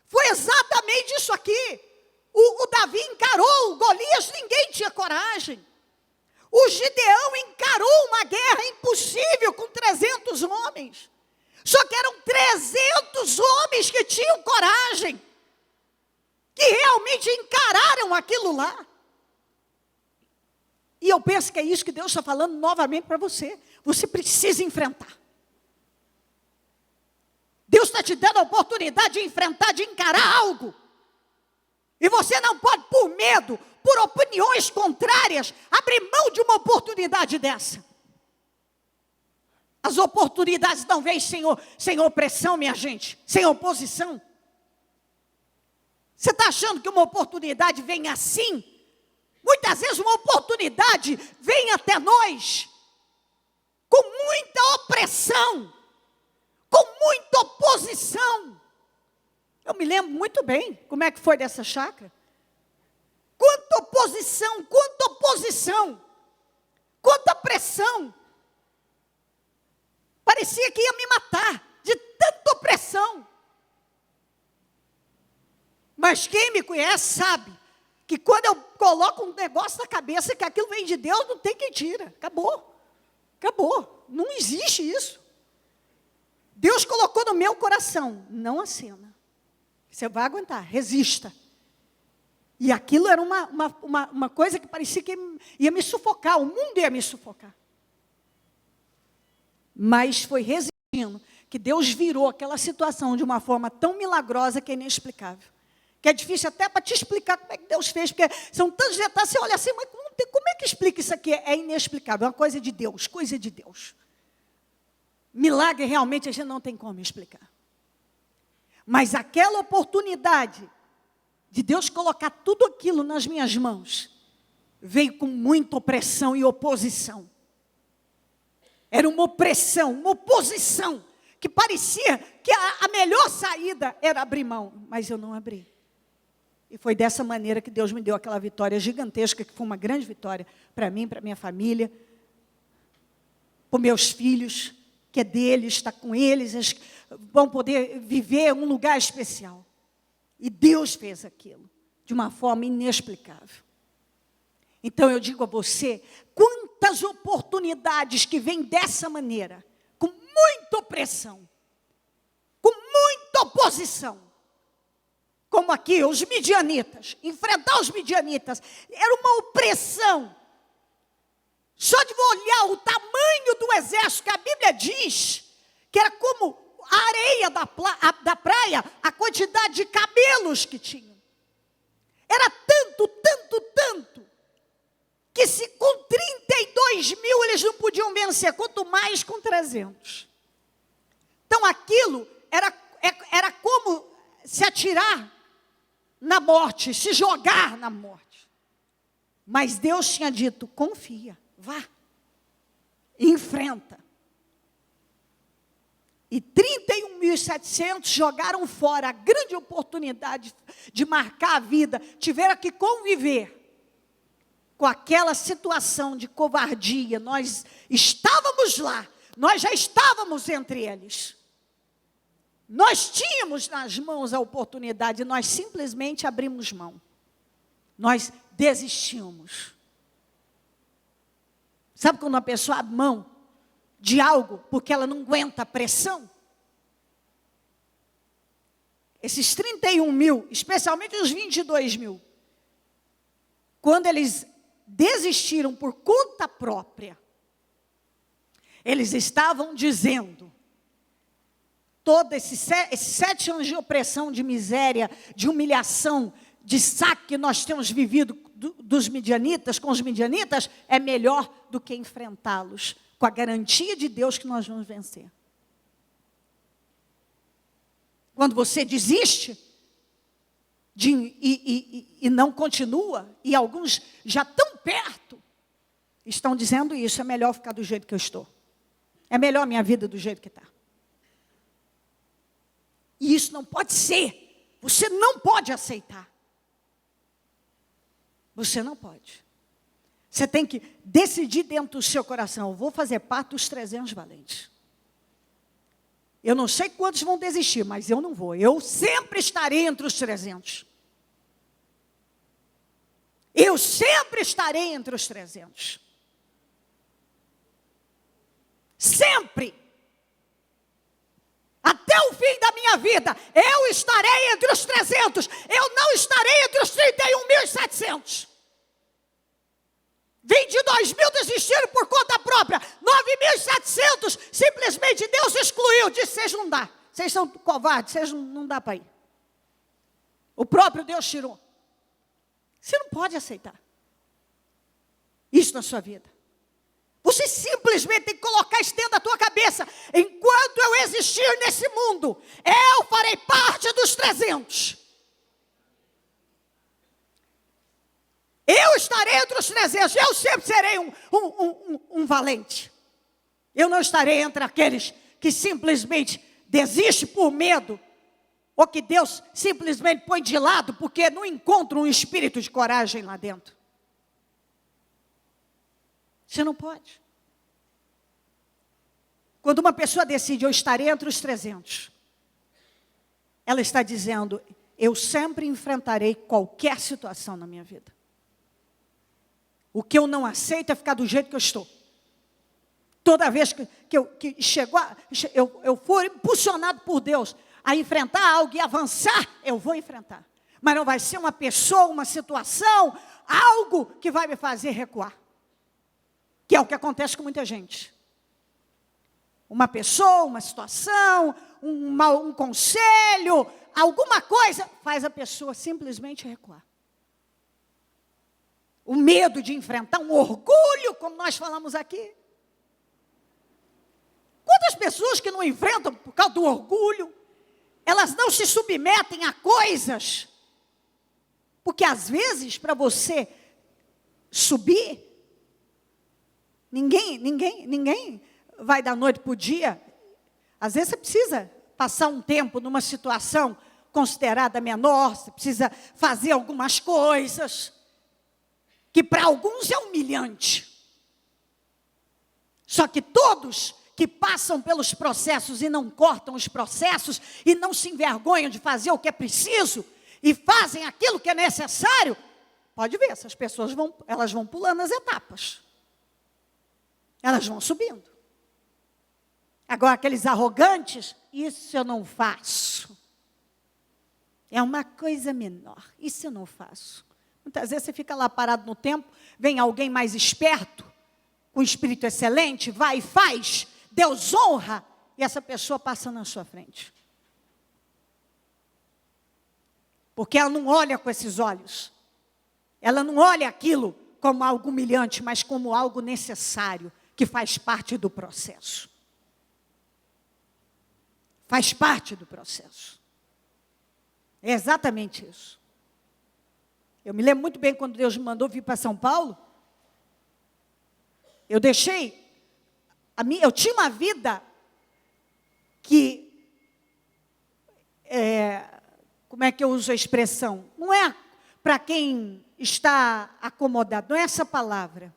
Foi exatamente isso aqui. O Davi encarou o Golias, ninguém tinha coragem. O Gideão encarou uma guerra impossível com 300 homens. Só que eram 300 homens que tinham coragem. Que realmente encararam aquilo lá. E eu penso que é isso que Deus está falando novamente para você. Você precisa enfrentar. Deus está te dando a oportunidade de enfrentar, de encarar algo. E você não pode, por medo, por opiniões contrárias, abrir mão de uma oportunidade dessa. As oportunidades não vêm sem opressão, minha gente, sem oposição. Você está achando que uma oportunidade vem assim? Muitas vezes uma oportunidade vem até nós com muita opressão, com muita oposição. Eu me lembro muito bem como é que foi dessa chácara. Quanta oposição, quanta pressão. Parecia que ia me matar de tanta opressão. Mas quem me conhece sabe que quando eu coloco um negócio na cabeça que aquilo vem de Deus, não tem quem tira. Acabou. Não existe isso. Deus colocou no meu coração, não acena. Você vai aguentar, resista. E aquilo era uma coisa que parecia que ia me sufocar, o mundo ia me sufocar. Mas foi resistindo que Deus virou aquela situação de uma forma tão milagrosa que é inexplicável. Que é difícil até para te explicar como é que Deus fez, porque são tantos detalhes, você olha assim, mas como é que explica isso aqui? É inexplicável, é uma coisa de Deus, coisa de Deus. Milagre realmente a gente não tem como explicar. Mas aquela oportunidade de Deus colocar tudo aquilo nas minhas mãos, veio com muita opressão e oposição. Era uma opressão, uma oposição, que parecia que a melhor saída era abrir mão, mas eu não abri. E foi dessa maneira que Deus me deu aquela vitória gigantesca, que foi uma grande vitória para mim, para minha família, para meus filhos, que é deles, está com eles, vão poder viver um lugar especial. E Deus fez aquilo de uma forma inexplicável. Então eu digo a você, quantas oportunidades que vêm dessa maneira, com muita opressão, com muita oposição, como aqui os midianitas, enfrentar os midianitas, era uma opressão. Só de olhar o tamanho do exército, que a Bíblia diz, que era como a areia da praia, a quantidade de camelos que tinham. Era tanto, que se com 32 mil eles não podiam vencer, quanto mais com 300. Então aquilo era como se atirar na morte, se jogar na morte. Mas Deus tinha dito, confia, vá, enfrenta. E 31.700 jogaram fora a grande oportunidade de marcar a vida, tiveram que conviver com aquela situação de covardia. Nós estávamos lá, nós já estávamos entre eles. Nós tínhamos nas mãos a oportunidade, nós simplesmente abrimos mão. Nós desistimos. Sabe quando uma pessoa abre mão de algo porque ela não aguenta a pressão? Esses 31 mil, especialmente os 22 mil, quando eles desistiram por conta própria, eles estavam dizendo, todos esses 7 anos de opressão, de miséria, de humilhação, de saque que nós temos vivido dos midianitas, com os midianitas, é melhor do que enfrentá-los, com a garantia de Deus que nós vamos vencer. Quando você desiste e não continua, e alguns já tão perto, estão dizendo isso, é melhor ficar do jeito que eu estou. É melhor a minha vida do jeito que está. E isso não pode ser. Você não pode aceitar. Você não pode. Você tem que decidir dentro do seu coração, eu vou fazer parte dos 300 valentes. Eu não sei quantos vão desistir, mas eu não vou. Eu sempre estarei entre os 300. Eu sempre estarei entre os 300. Sempre. Até o fim da minha vida, eu estarei entre os 300. Eu não estarei entre os 31.700. 22 mil desistiram por conta própria. 9.700 simplesmente Deus excluiu. Disse, vocês não dá. Vocês são covardes, vocês não dá para ir. O próprio Deus tirou. Você não pode aceitar isso na sua vida. Você simplesmente tem que colocar isso dentro da tua cabeça. Enquanto eu existir nesse mundo, eu farei parte dos 300. Eu estarei entre os 300. Eu sempre serei um valente. Eu não estarei entre aqueles que simplesmente desistem por medo, ou que Deus simplesmente põe de lado porque não encontra um espírito de coragem lá dentro. Você não pode. Quando uma pessoa decide, eu estarei entre os 300, ela está dizendo, eu sempre enfrentarei qualquer situação na minha vida. O que eu não aceito é ficar do jeito que eu estou. Toda vez que eu for impulsionado por Deus a enfrentar algo e avançar, eu vou enfrentar. Mas não vai ser uma pessoa, uma situação, algo que vai me fazer recuar. Que é o que acontece com muita gente. Uma pessoa, uma situação, um conselho, alguma coisa, faz a pessoa simplesmente recuar. O medo de enfrentar um orgulho, como nós falamos aqui. Quantas pessoas que não enfrentam por causa do orgulho, elas não se submetem a coisas, porque às vezes para você subir, ninguém vai da noite para o dia. Às vezes você precisa passar um tempo numa situação considerada menor, você precisa fazer algumas coisas, que para alguns é humilhante. Só que todos que passam pelos processos e não cortam os processos, e não se envergonham de fazer o que é preciso, e fazem aquilo que é necessário, pode ver, essas pessoas elas vão pulando as etapas. Elas vão subindo. Agora, aqueles arrogantes, isso eu não faço. É uma coisa menor, isso eu não faço. Muitas vezes você fica lá parado no tempo, vem alguém mais esperto, com espírito excelente, vai e faz, Deus honra, e essa pessoa passa na sua frente. Porque ela não olha com esses olhos. Ela não olha aquilo como algo humilhante, mas como algo necessário, que faz parte do processo. Faz parte do processo. É exatamente isso. Eu me lembro muito bem quando Deus me mandou vir para São Paulo. Eu deixei, eu tinha uma vida que, como é que eu uso a expressão? Não é para quem está acomodado, não é essa palavra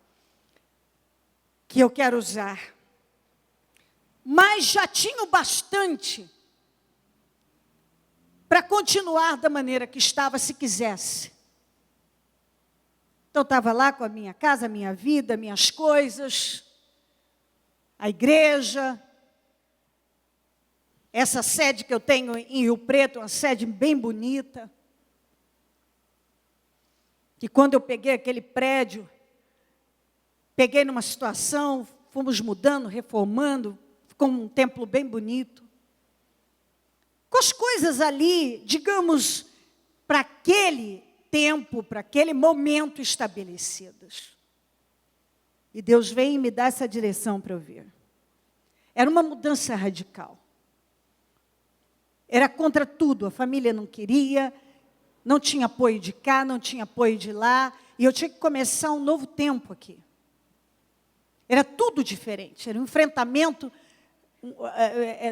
que eu quero usar. Mas já tinha o bastante para continuar da maneira que estava, se quisesse. Então, eu estava lá com a minha casa, a minha vida, minhas coisas, a igreja, essa sede que eu tenho em Rio Preto, uma sede bem bonita. E quando eu peguei aquele prédio, peguei numa situação, fomos mudando, reformando, ficou um templo bem bonito. Com as coisas ali, digamos, para aquele tempo, para aquele momento estabelecidas. E Deus vem e me dá essa direção para eu ver. Era uma mudança radical. Era contra tudo, a família não queria, não tinha apoio de cá, não tinha apoio de lá, e eu tinha que começar um novo tempo aqui. Era tudo diferente, era um enfrentamento,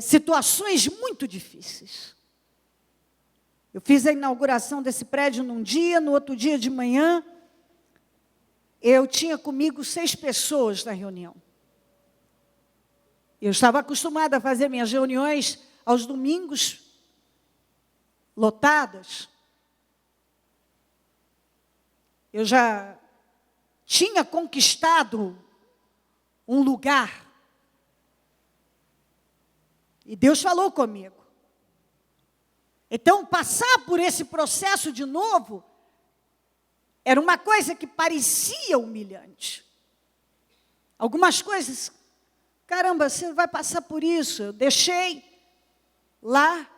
situações muito difíceis. Eu fiz a inauguração desse prédio num dia, no outro dia de manhã, eu tinha comigo 6 pessoas na reunião. Eu estava acostumada a fazer minhas reuniões aos domingos, lotadas. Eu já tinha conquistado um lugar. E Deus falou comigo. Então, passar por esse processo de novo, era uma coisa que parecia humilhante. Algumas coisas, caramba, você vai passar por isso. Eu deixei lá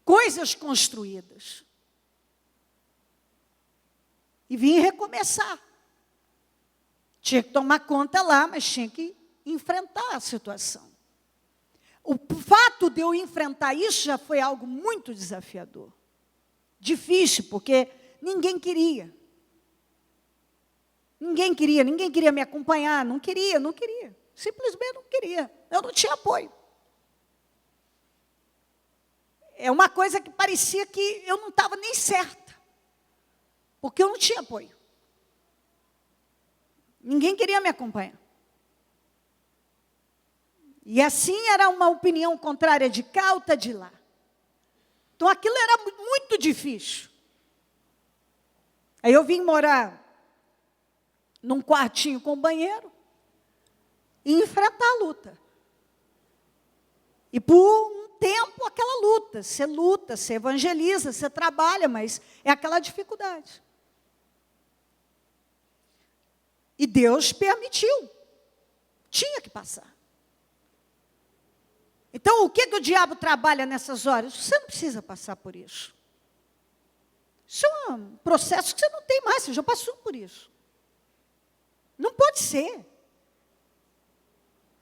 coisas construídas. E vim recomeçar. Tinha que tomar conta lá, mas tinha que enfrentar a situação. O fato de eu enfrentar isso já foi algo muito desafiador. Difícil, porque ninguém queria. Ninguém queria me acompanhar, não queria. Simplesmente não queria. Eu não tinha apoio. É uma coisa que parecia que eu não estava nem certa, porque eu não tinha apoio. Ninguém queria me acompanhar. E assim era uma opinião contrária de cá, outra de lá. Então aquilo era muito difícil. Aí eu vim morar num quartinho com banheiro e enfrentar a luta. E por um tempo aquela luta, você evangeliza, você trabalha, mas é aquela dificuldade. E Deus permitiu. Tinha que passar. Então, o que o diabo trabalha nessas horas? Você não precisa passar por isso. Isso é um processo que você não tem mais, você já passou por isso. Não pode ser.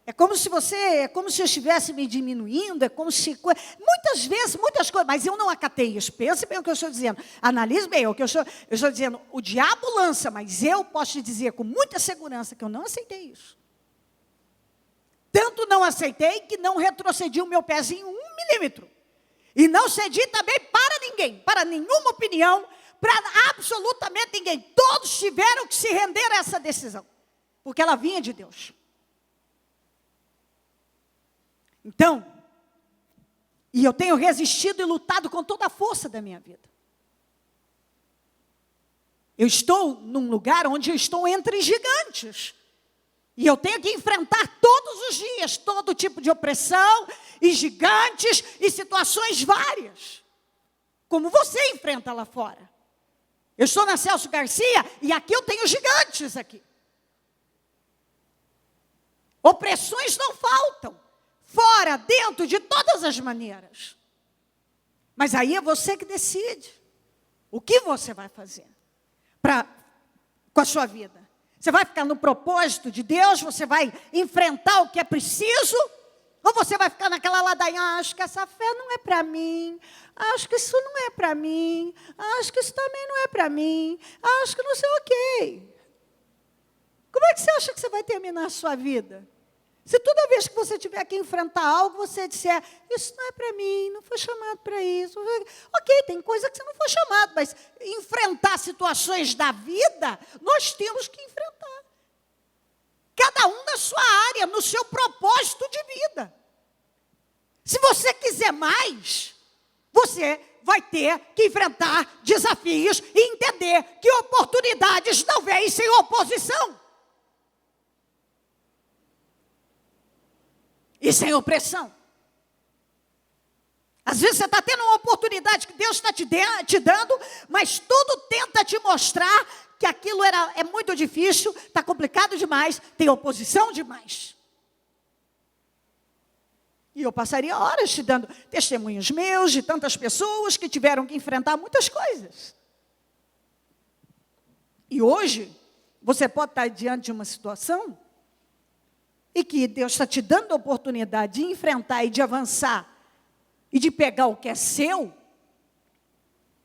É como se eu estivesse me diminuindo, muitas vezes, muitas coisas, mas eu não acatei isso. Pense bem o que eu estou dizendo, analise bem o que eu estou dizendo. O diabo lança, mas eu posso te dizer com muita segurança que eu não aceitei isso. Tanto não aceitei que não retrocedi o meu pezinho 1 milímetro. E não cedi também para ninguém, para nenhuma opinião, para absolutamente ninguém. Todos tiveram que se render a essa decisão, porque ela vinha de Deus. Então, e eu tenho resistido e lutado com toda a força da minha vida. Eu estou num lugar onde eu estou entre gigantes. E eu tenho que enfrentar todos os dias todo tipo de opressão, e gigantes, e situações várias. Como você enfrenta lá fora. Eu estou na Celso Garcia, e aqui eu tenho gigantes aqui. Opressões não faltam. Fora, dentro, de todas as maneiras. Mas aí é você que decide. O que você vai fazer com a sua vida? Você vai ficar no propósito de Deus? Você vai enfrentar o que é preciso? Ou você vai ficar naquela ladainha, acho que essa fé não é para mim, acho que isso não é para mim, acho que isso também não é para mim, acho que não sei o quê. Como é que você acha que você vai terminar a sua vida? Se toda vez que você tiver que enfrentar algo, você disser, isso não é para mim, não foi chamado para isso. Ok, tem coisa que você não foi chamado, mas enfrentar situações da vida, nós temos que enfrentar. Cada um na sua área, no seu propósito de vida. Se você quiser mais, você vai ter que enfrentar desafios e entender que oportunidades não vêm sem oposição. E sem opressão. Às vezes você está tendo uma oportunidade que Deus está te dando, mas tudo tenta te mostrar que aquilo é muito difícil, está complicado demais, tem oposição demais. E eu passaria horas te dando testemunhos meus, de tantas pessoas que tiveram que enfrentar muitas coisas. E hoje, você pode estar diante de uma situação e que Deus está te dando a oportunidade de enfrentar e de avançar e de pegar o que é seu,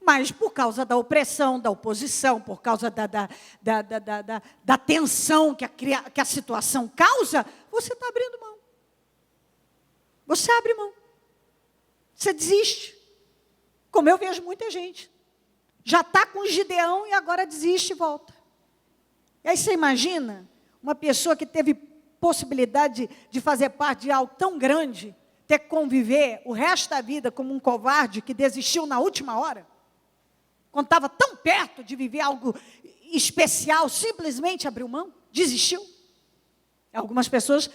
mas por causa da opressão, da oposição, por causa da tensão que a situação causa, você está abrindo mão. Você abre mão. Você desiste. Como eu vejo muita gente. Já está com Gideão e agora desiste e volta. E aí você imagina uma pessoa que teve possibilidade de fazer parte de algo tão grande, ter que conviver o resto da vida como um covarde que desistiu na última hora, quando estava tão perto de viver algo especial, simplesmente abriu mão, desistiu. Algumas pessoas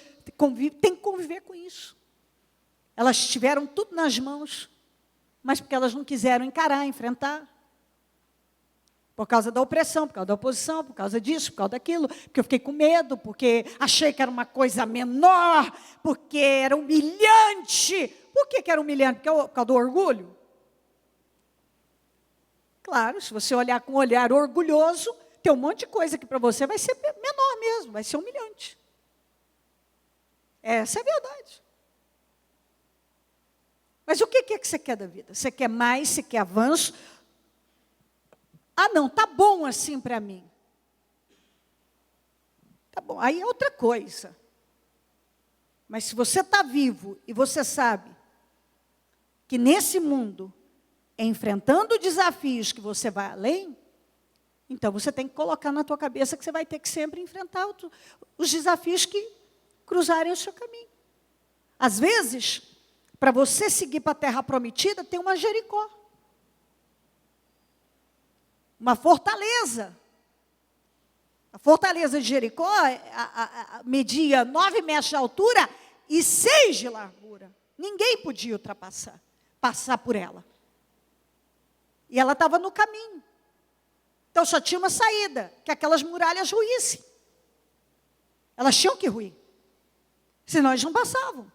têm que conviver com isso. Elas tiveram tudo nas mãos, mas porque elas não quiseram encarar, enfrentar. Por causa da opressão, por causa da oposição, por causa disso, por causa daquilo, porque eu fiquei com medo, porque achei que era uma coisa menor, porque era humilhante. Por que era humilhante? Por causa do orgulho? Claro, se você olhar com um olhar orgulhoso, tem um monte de coisa que para você vai ser menor mesmo, vai ser humilhante. Essa é a verdade. Mas o que é que você quer da vida? Você quer mais, você quer avanço? Ah, não, tá bom assim para mim. Tá bom, aí é outra coisa. Mas se você está vivo e você sabe que nesse mundo, enfrentando desafios que você vai além, então você tem que colocar na tua cabeça que você vai ter que sempre enfrentar os desafios que cruzarem o seu caminho. Às vezes, para você seguir para a terra prometida, tem uma Jericó. Uma fortaleza. A fortaleza de Jericó media 9 metros de altura e 6 de largura. Ninguém podia passar por ela. E ela estava no caminho. Então só tinha uma saída, que aquelas muralhas ruíssem. Elas tinham que ruir. Senão eles não passavam.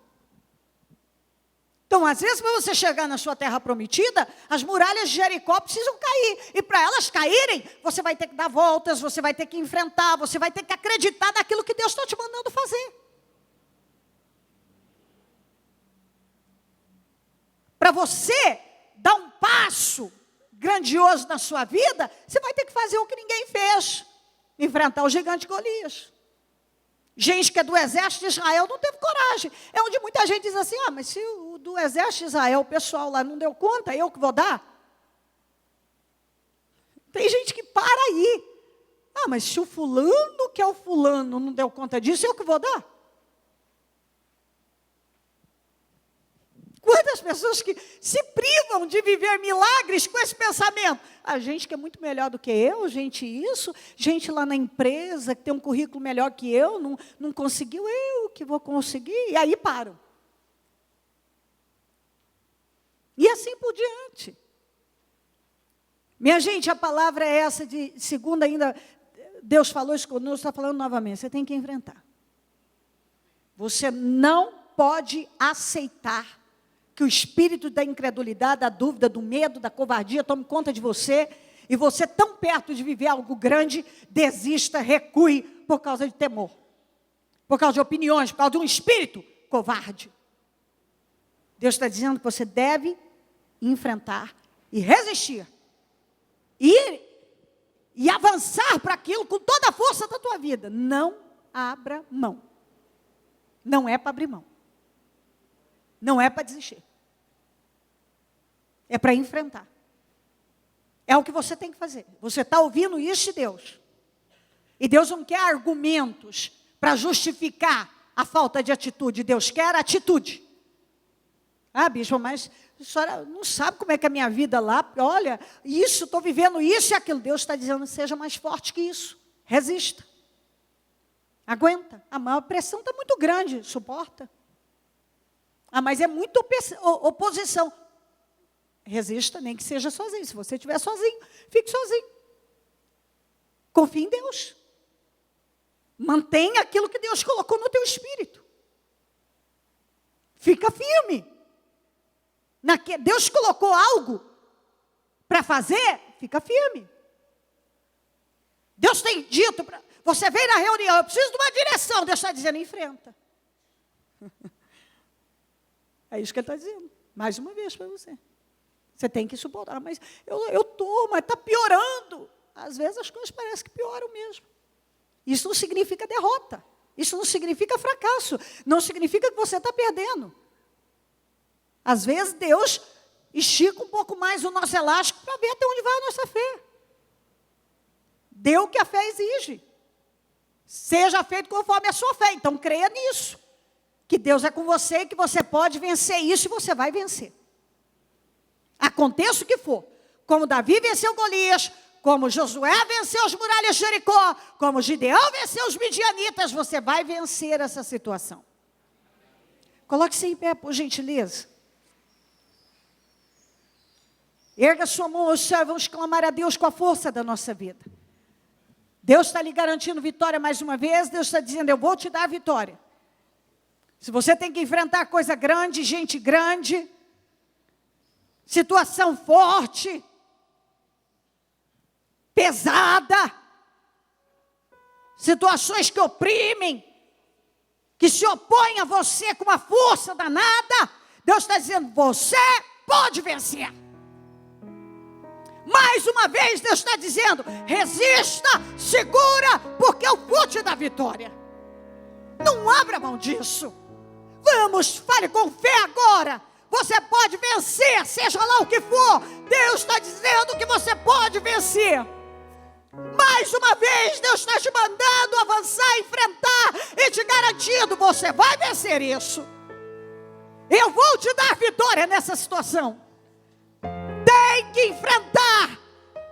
Então, às vezes, para você chegar na sua terra prometida, as muralhas de Jericó precisam cair. E para elas caírem, você vai ter que dar voltas, você vai ter que enfrentar, você vai ter que acreditar naquilo que Deus está te mandando fazer. Para você dar um passo grandioso na sua vida, você vai ter que fazer o que ninguém fez. Enfrentar o gigante Golias. Gente que é do exército de Israel não teve coragem. É onde muita gente diz assim, mas se o do exército de Israel, o pessoal lá não deu conta, eu que vou dar? Tem gente que para aí. Mas se o fulano que é o fulano não deu conta disso, eu que vou dar? Quantas pessoas que se privam de viver milagres com esse pensamento? A gente que é muito melhor do que eu, gente lá na empresa que tem um currículo melhor que eu, não conseguiu, eu que vou conseguir, e aí param. E assim por diante. Minha gente, a palavra é essa de segunda ainda, Deus falou isso conosco, está falando novamente, você tem que enfrentar. Você não pode aceitar que o espírito da incredulidade, da dúvida, do medo, da covardia tome conta de você, e você, tão perto de viver algo grande, desista, recue por causa de temor, por causa de opiniões, por causa de um espírito covarde. Deus está dizendo que você deve enfrentar e resistir, e avançar para aquilo com toda a força da tua vida. Não abra mão. Não é para abrir mão. Não é para desistir. É para enfrentar. É o que você tem que fazer. Você está ouvindo isso de Deus. E Deus não quer argumentos para justificar a falta de atitude. Deus quer atitude. Bispo, mas a senhora não sabe como é que é a minha vida lá. Olha, estou vivendo isso e aquilo. Deus está dizendo, seja mais forte que isso. Resista. Aguenta. A pressão está muito grande. Suporta. Mas é muita oposição. Resista, nem que seja sozinho. Se você estiver sozinho, fique sozinho. Confie em Deus. Mantenha aquilo que Deus colocou no teu espírito. Fica firme. Deus colocou algo para fazer, fica firme. Deus tem dito, você veio na reunião, eu preciso de uma direção. Deus está dizendo, enfrenta. É isso que Ele está dizendo. Mais uma vez para você. Você tem que suportar. Mas eu estou, mas está piorando. Às vezes as coisas parecem que pioram mesmo. Isso não significa derrota. Isso não significa fracasso. Não significa que você está perdendo. Às vezes Deus estica um pouco mais o nosso elástico para ver até onde vai a nossa fé. Dê o que a fé exige. Seja feito conforme a sua fé. Então creia nisso. Que Deus é com você e que você pode vencer isso e você vai vencer. Aconteça o que for. Como Davi venceu Golias, como Josué venceu as muralhas de Jericó, como Gideão venceu os midianitas, você vai vencer essa situação. Coloque-se em pé, por gentileza. Erga sua mão ao céu e vamos clamar a Deus com a força da nossa vida. Deus está lhe garantindo vitória mais uma vez. Deus está dizendo, eu vou te dar a vitória. Se você tem que enfrentar coisa grande, gente grande, situação forte, pesada, situações que oprimem, que se opõem a você com uma força danada, Deus está dizendo, você pode vencer. Mais uma vez Deus está dizendo: resista, segura, porque eu vou te dar vitória. Não abra mão disso. Vamos, fale com fé agora. Você pode vencer, seja lá o que for. Deus está dizendo que você pode vencer. Mais uma vez Deus está te mandando avançar, enfrentar e te garantindo: você vai vencer isso. Eu vou te dar vitória nessa situação. Tem que enfrentar.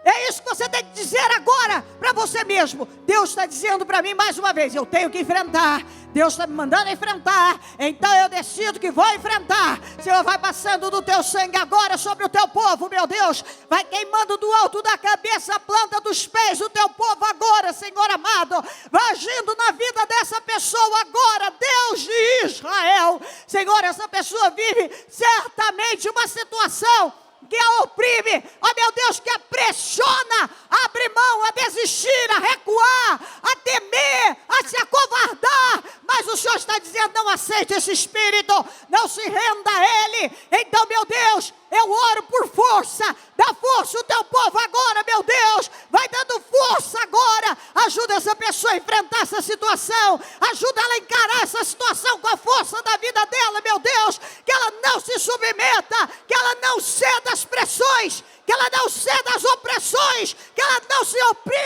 É isso que você tem que dizer agora para você mesmo. Deus está dizendo para mim mais uma vez: eu tenho que enfrentar. Deus está me mandando enfrentar. Então eu decido que vou enfrentar. Senhor, vai passando do teu sangue agora sobre o teu povo, meu Deus. Vai queimando do alto da cabeça, a planta dos pés do teu povo agora, Senhor amado. Vai agindo na vida dessa pessoa agora, Deus de Israel. Senhor, essa pessoa vive certamente uma situação que a oprime, ó meu Deus, que a pressiona a abrir mão, a desistir, a recuar, a temer, a se acovardar. Mas o Senhor está dizendo: não aceite esse espírito, não se renda a ele. Então, meu Deus, eu oro por força. Dá força o teu povo agora, meu Deus. Vai dando força agora. Ajuda essa pessoa a enfrentar essa situação. Ajuda ela a encarar essa situação com a força da vida dela, meu Deus. Que ela não se submeta, que ela não ceda às pressões, que ela não ceda às opressões, que ela não se oprime,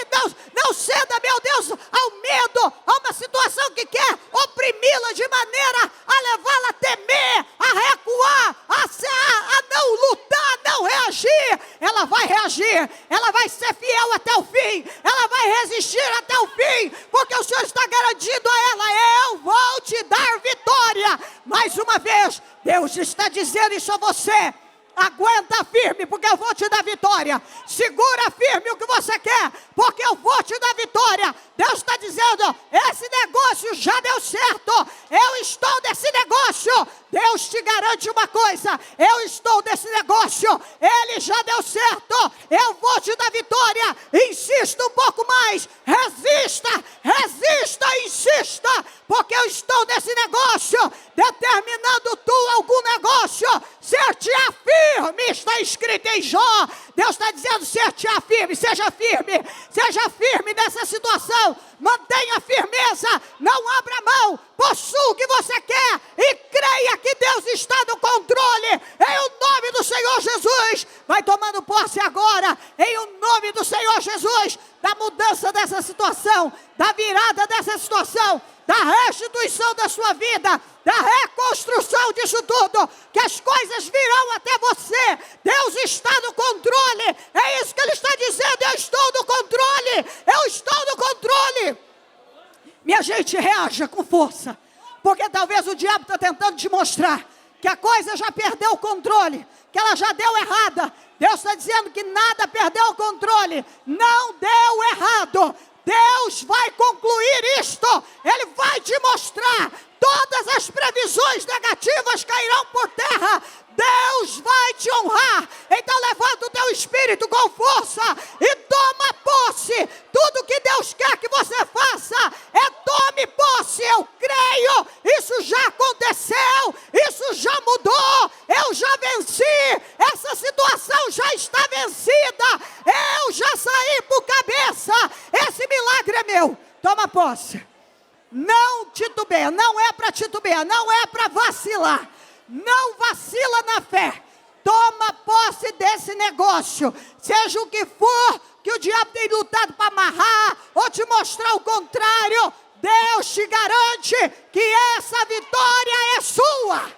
não ceda, meu Deus, ao medo, a uma situação que quer oprimi-la de maneira a levá-la a temer, a recuar, a não lutar, a não reagir. Ela vai reagir, ela vai ser fiel até o fim, ela vai resistir até o fim, porque o Senhor está garantindo a ela: eu vou te dar vitória. Mais uma vez, Deus está dizendo isso a você: aguenta firme, porque eu vou te dar vitória. Segura firme o que você quer, porque eu vou te dar vitória. Deus está dizendo: esse negócio já deu certo. Eu estou nesse negócio. Deus te garante uma coisa: eu estou nesse negócio. Ele já deu certo. Eu vou te dar vitória. Insista um pouco mais. Resista, insista, porque eu estou nesse negócio. Determinando tu algum negócio, ser-te-á firme, está escrito em Jó. Deus está dizendo: ser-te-á firme, seja firme nessa situação. Mantenha firmeza, não abra mão, possua o que você quer e creia que Deus está no controle. Em o nome do Senhor Jesus, vai tomando posse agora, em o nome do Senhor Jesus, da mudança dessa situação, da virada dessa situação, da restituição da sua vida, da reconstrução disso tudo, que as coisas virão até você. Deus está no controle. É isso que Ele está dizendo: eu estou no controle, eu estou no controle. Minha gente, reaja com força, porque talvez o diabo está tentando te mostrar que a coisa já perdeu o controle, que ela já deu errada. Deus está dizendo que nada perdeu o controle, não deu errado. Deus vai concluir isto. Ele vai te mostrar. Todas as previsões negativas cairão por terra. Deus vai te honrar. Então levanta o teu espírito com força e toma posse. Tudo que Deus quer que você faça é tome posse. Eu creio, isso já aconteceu, isso já mudou, eu já venci, essa situação já está vencida, eu já saí por cabeça, esse milagre é meu. Toma posse. Não titubeia, não é para titubear, não é para vacilar. Não vacila na fé. Toma posse desse negócio. Seja o que for que o diabo tem lutado para amarrar ou te mostrar o contrário, Deus te garante que essa vitória é sua.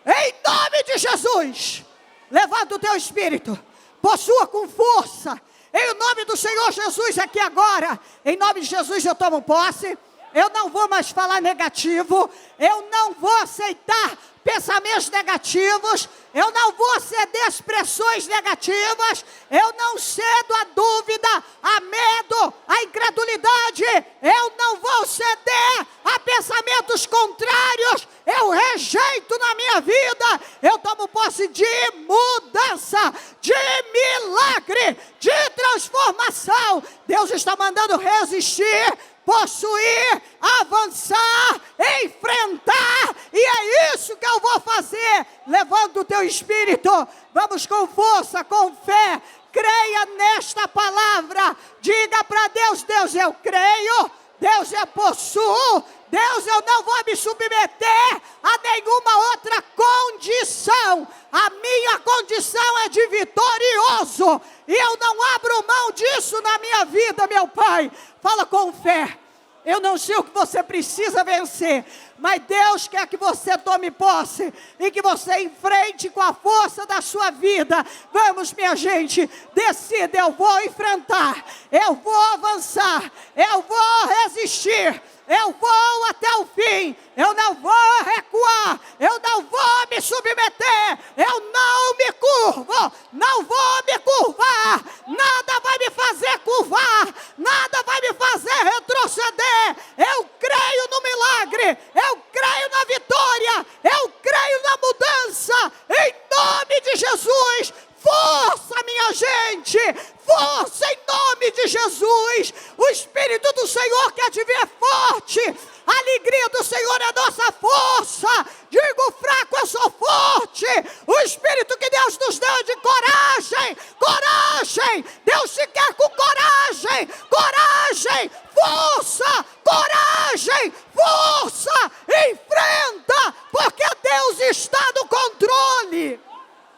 Em nome de Jesus. Levanta o teu espírito. Possua com força. Em nome do Senhor Jesus aqui agora. Em nome de Jesus eu tomo posse. Eu não vou mais falar negativo. Eu não vou aceitar pensamentos negativos, eu não vou ceder expressões negativas, eu não cedo a dúvida, a medo, a incredulidade, eu não vou ceder a pensamentos contrários, eu rejeito na minha vida, eu tomo posse de mudança, de milagre, de transformação. Deus está mandando resistir, possuir, avançar, enfrentar, e é isso que eu vou fazer. Levanta o teu espírito, vamos com força, com fé, creia nesta palavra. Diga para Deus: Deus, eu creio. Deus, eu possuo. Deus, eu não vou me submeter a nenhuma outra condição. A minha condição é de vitorioso. E eu não abro mão disso na minha vida, meu Pai. Fala com fé. Eu não sei o que você precisa vencer, mas Deus quer que você tome posse e que você enfrente com a força da sua vida. Vamos, minha gente, decida: eu vou enfrentar, eu vou avançar, eu vou resistir, eu vou até o fim, eu não vou recuar, eu não vou me submeter, eu não me curvo, não vou me curvar, nada vai me fazer curvar, nada vai me fazer retroceder. Eu creio no milagre, eu creio na vitória, eu creio na mudança, em nome de Jesus. Força, minha gente, força em nome de Jesus. O Espírito do Senhor quer te ver forte. A alegria do Senhor é nossa força. Digo fraco, eu sou forte. O Espírito que Deus nos deu é de coragem. Coragem. Deus te quer com coragem. Coragem. Força. Coragem. Força. Enfrenta. Porque Deus está no controle.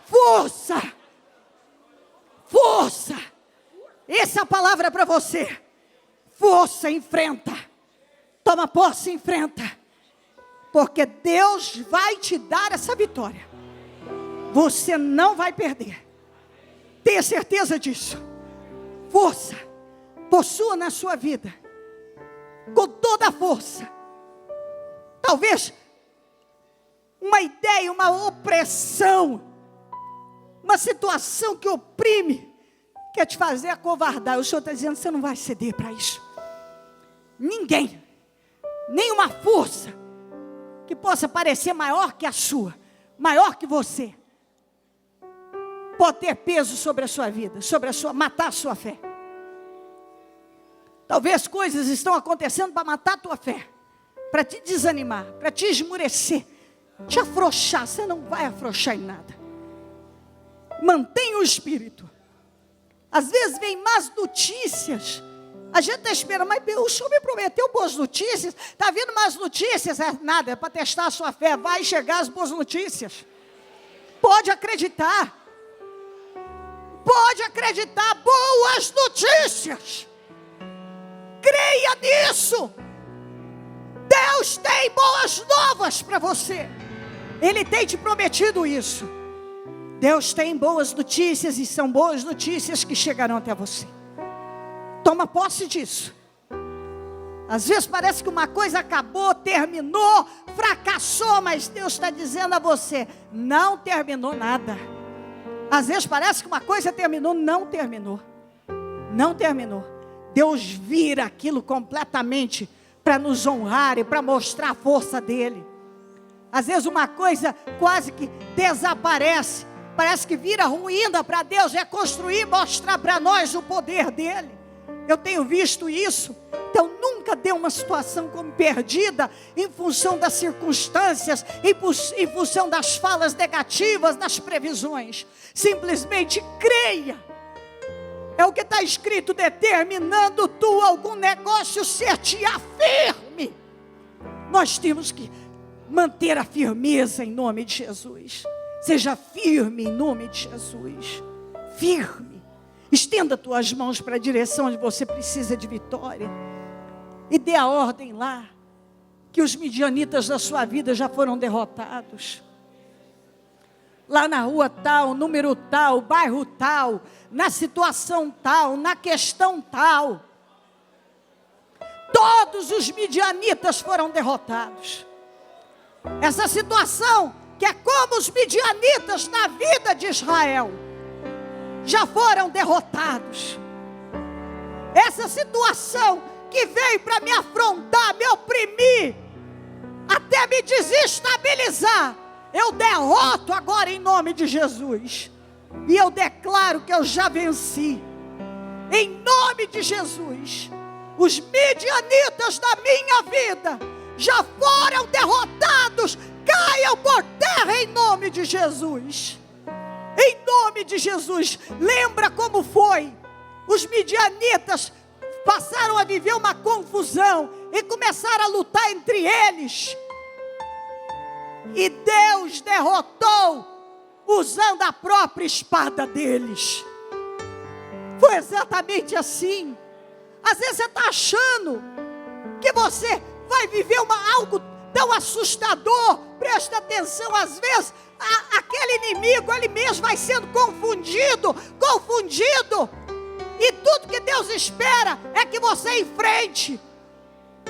Força. Força. Essa é a palavra para você. Força, enfrenta. Toma posse, enfrenta. Porque Deus vai te dar essa vitória. Você não vai perder. Tenha certeza disso. Força. Possua na sua vida. Com toda a força. Talvez uma ideia, uma opressão, uma situação que oprime, quer te fazer acovardar. O Senhor está dizendo: você não vai ceder para isso. Ninguém, nenhuma força que possa parecer maior que a sua, maior que você, pode ter peso sobre a sua vida, matar a sua fé. Talvez coisas estão acontecendo para matar a tua fé, para te desanimar, para te esmurecer, te afrouxar. Você não vai afrouxar em nada. Mantenha o espírito. Às vezes vem más notícias. A gente está esperando, mas o Senhor me prometeu boas notícias. Está vindo más notícias? É nada, é para testar a sua fé. Vai chegar as boas notícias. Pode acreditar. Pode acreditar. Boas notícias. Creia nisso. Deus tem boas novas para você. Ele tem te prometido isso. Deus tem boas notícias e são boas notícias que chegarão até você. Toma posse disso. Às vezes parece que uma coisa acabou, terminou, fracassou, mas Deus está dizendo a você: não terminou nada. Às vezes parece que uma coisa terminou, não terminou. Não terminou. Deus vira aquilo completamente para nos honrar e para mostrar a força dele. Às vezes uma coisa quase que desaparece. Parece que vira ruína para Deus reconstruir, mostrar para nós o poder dele. Eu tenho visto isso. Então nunca dê uma situação como perdida em função das circunstâncias, em função das falas negativas, das previsões. Simplesmente creia. É o que está escrito: determinando tu algum negócio ser, te afirme. Nós temos que manter a firmeza em nome de Jesus. Seja firme em nome de Jesus. Firme. Estenda tuas mãos para a direção onde você precisa de vitória. E dê a ordem lá, que os midianitas da sua vida já foram derrotados. Lá na rua tal, número tal, bairro tal, na situação tal, na questão tal. Todos os midianitas foram derrotados. Essa situação que é como os midianitas na vida de Israel, já foram derrotados. Essa situação que veio para me afrontar, me oprimir, até me desestabilizar, eu derroto agora em nome de Jesus. E eu declaro que eu já venci. Em nome de Jesus. Os midianitas da minha vida já foram derrotados. Caiam por terra em nome de Jesus. Em nome nome de Jesus. Lembra como foi? Os midianitas passaram a viver uma confusão e começaram a lutar entre eles. E Deus derrotou usando a própria espada deles. Foi exatamente assim. Às vezes você está achando que você vai viver algo tão assustador. Presta atenção, às vezes aquele inimigo, ele mesmo vai sendo confundido. E tudo que Deus espera é que você enfrente,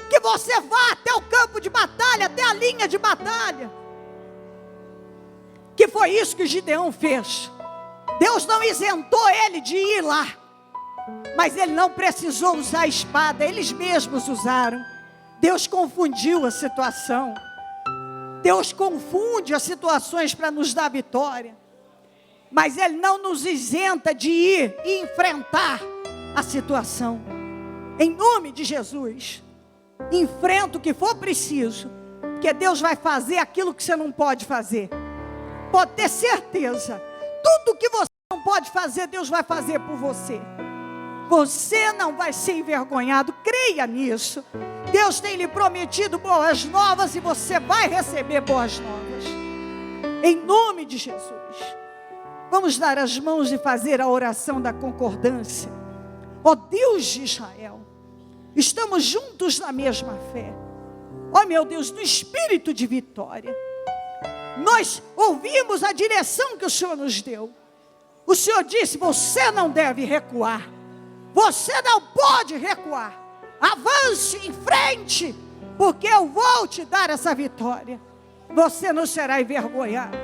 que você vá até o campo de batalha, até a linha de batalha. Que foi isso que Gideão fez. Deus não isentou ele de ir lá, mas ele não precisou usar a espada, eles mesmos usaram. Deus confundiu a situação. Deus confunde as situações para nos dar vitória, mas Ele não nos isenta de ir e enfrentar a situação. Em nome de Jesus, enfrenta o que for preciso, porque Deus vai fazer aquilo que você não pode fazer. Pode ter certeza, tudo que você não pode fazer, Deus vai fazer por você. Você não vai ser envergonhado, creia nisso. Deus tem lhe prometido boas novas e você vai receber boas novas. Em nome de Jesus. Vamos dar as mãos e fazer a oração da concordância. Ó Deus de Israel, estamos juntos na mesma fé. Ó meu Deus, no espírito de vitória. Nós ouvimos a direção que o Senhor nos deu. O Senhor disse, você não deve recuar. Você não pode recuar. Avance em frente, porque eu vou te dar essa vitória. Você não será envergonhado.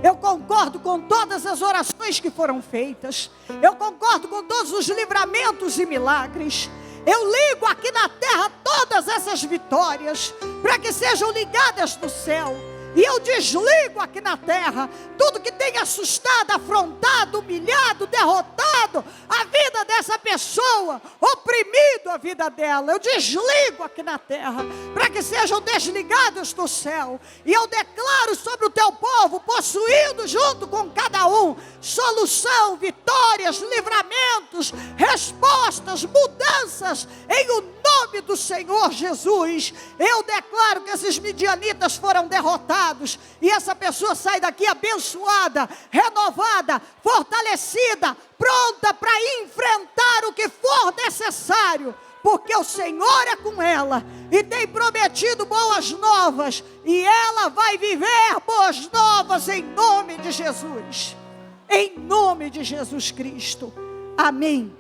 Eu concordo com todas as orações que foram feitas. Eu concordo com todos os livramentos e milagres. Eu ligo aqui na terra todas essas vitórias, para que sejam ligadas no céu. E eu desligo aqui na terra tudo que tem assustado, afrontado, humilhado, derrotado a vida dessa pessoa, oprimido a vida dela. Eu desligo aqui na terra para que sejam desligados do céu. E eu declaro sobre o teu povo, possuindo junto com cada um, solução, vitórias, livramentos, respostas, mudanças, em o nome do Senhor Jesus. Eu declaro que esses midianitas foram derrotados. E essa pessoa sai daqui abençoada, renovada, fortalecida, pronta para enfrentar o que for necessário, porque o Senhor é com ela e tem prometido boas novas, e ela vai viver boas novas em nome de Jesus, em nome de Jesus Cristo. Amém,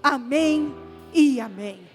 amém e amém.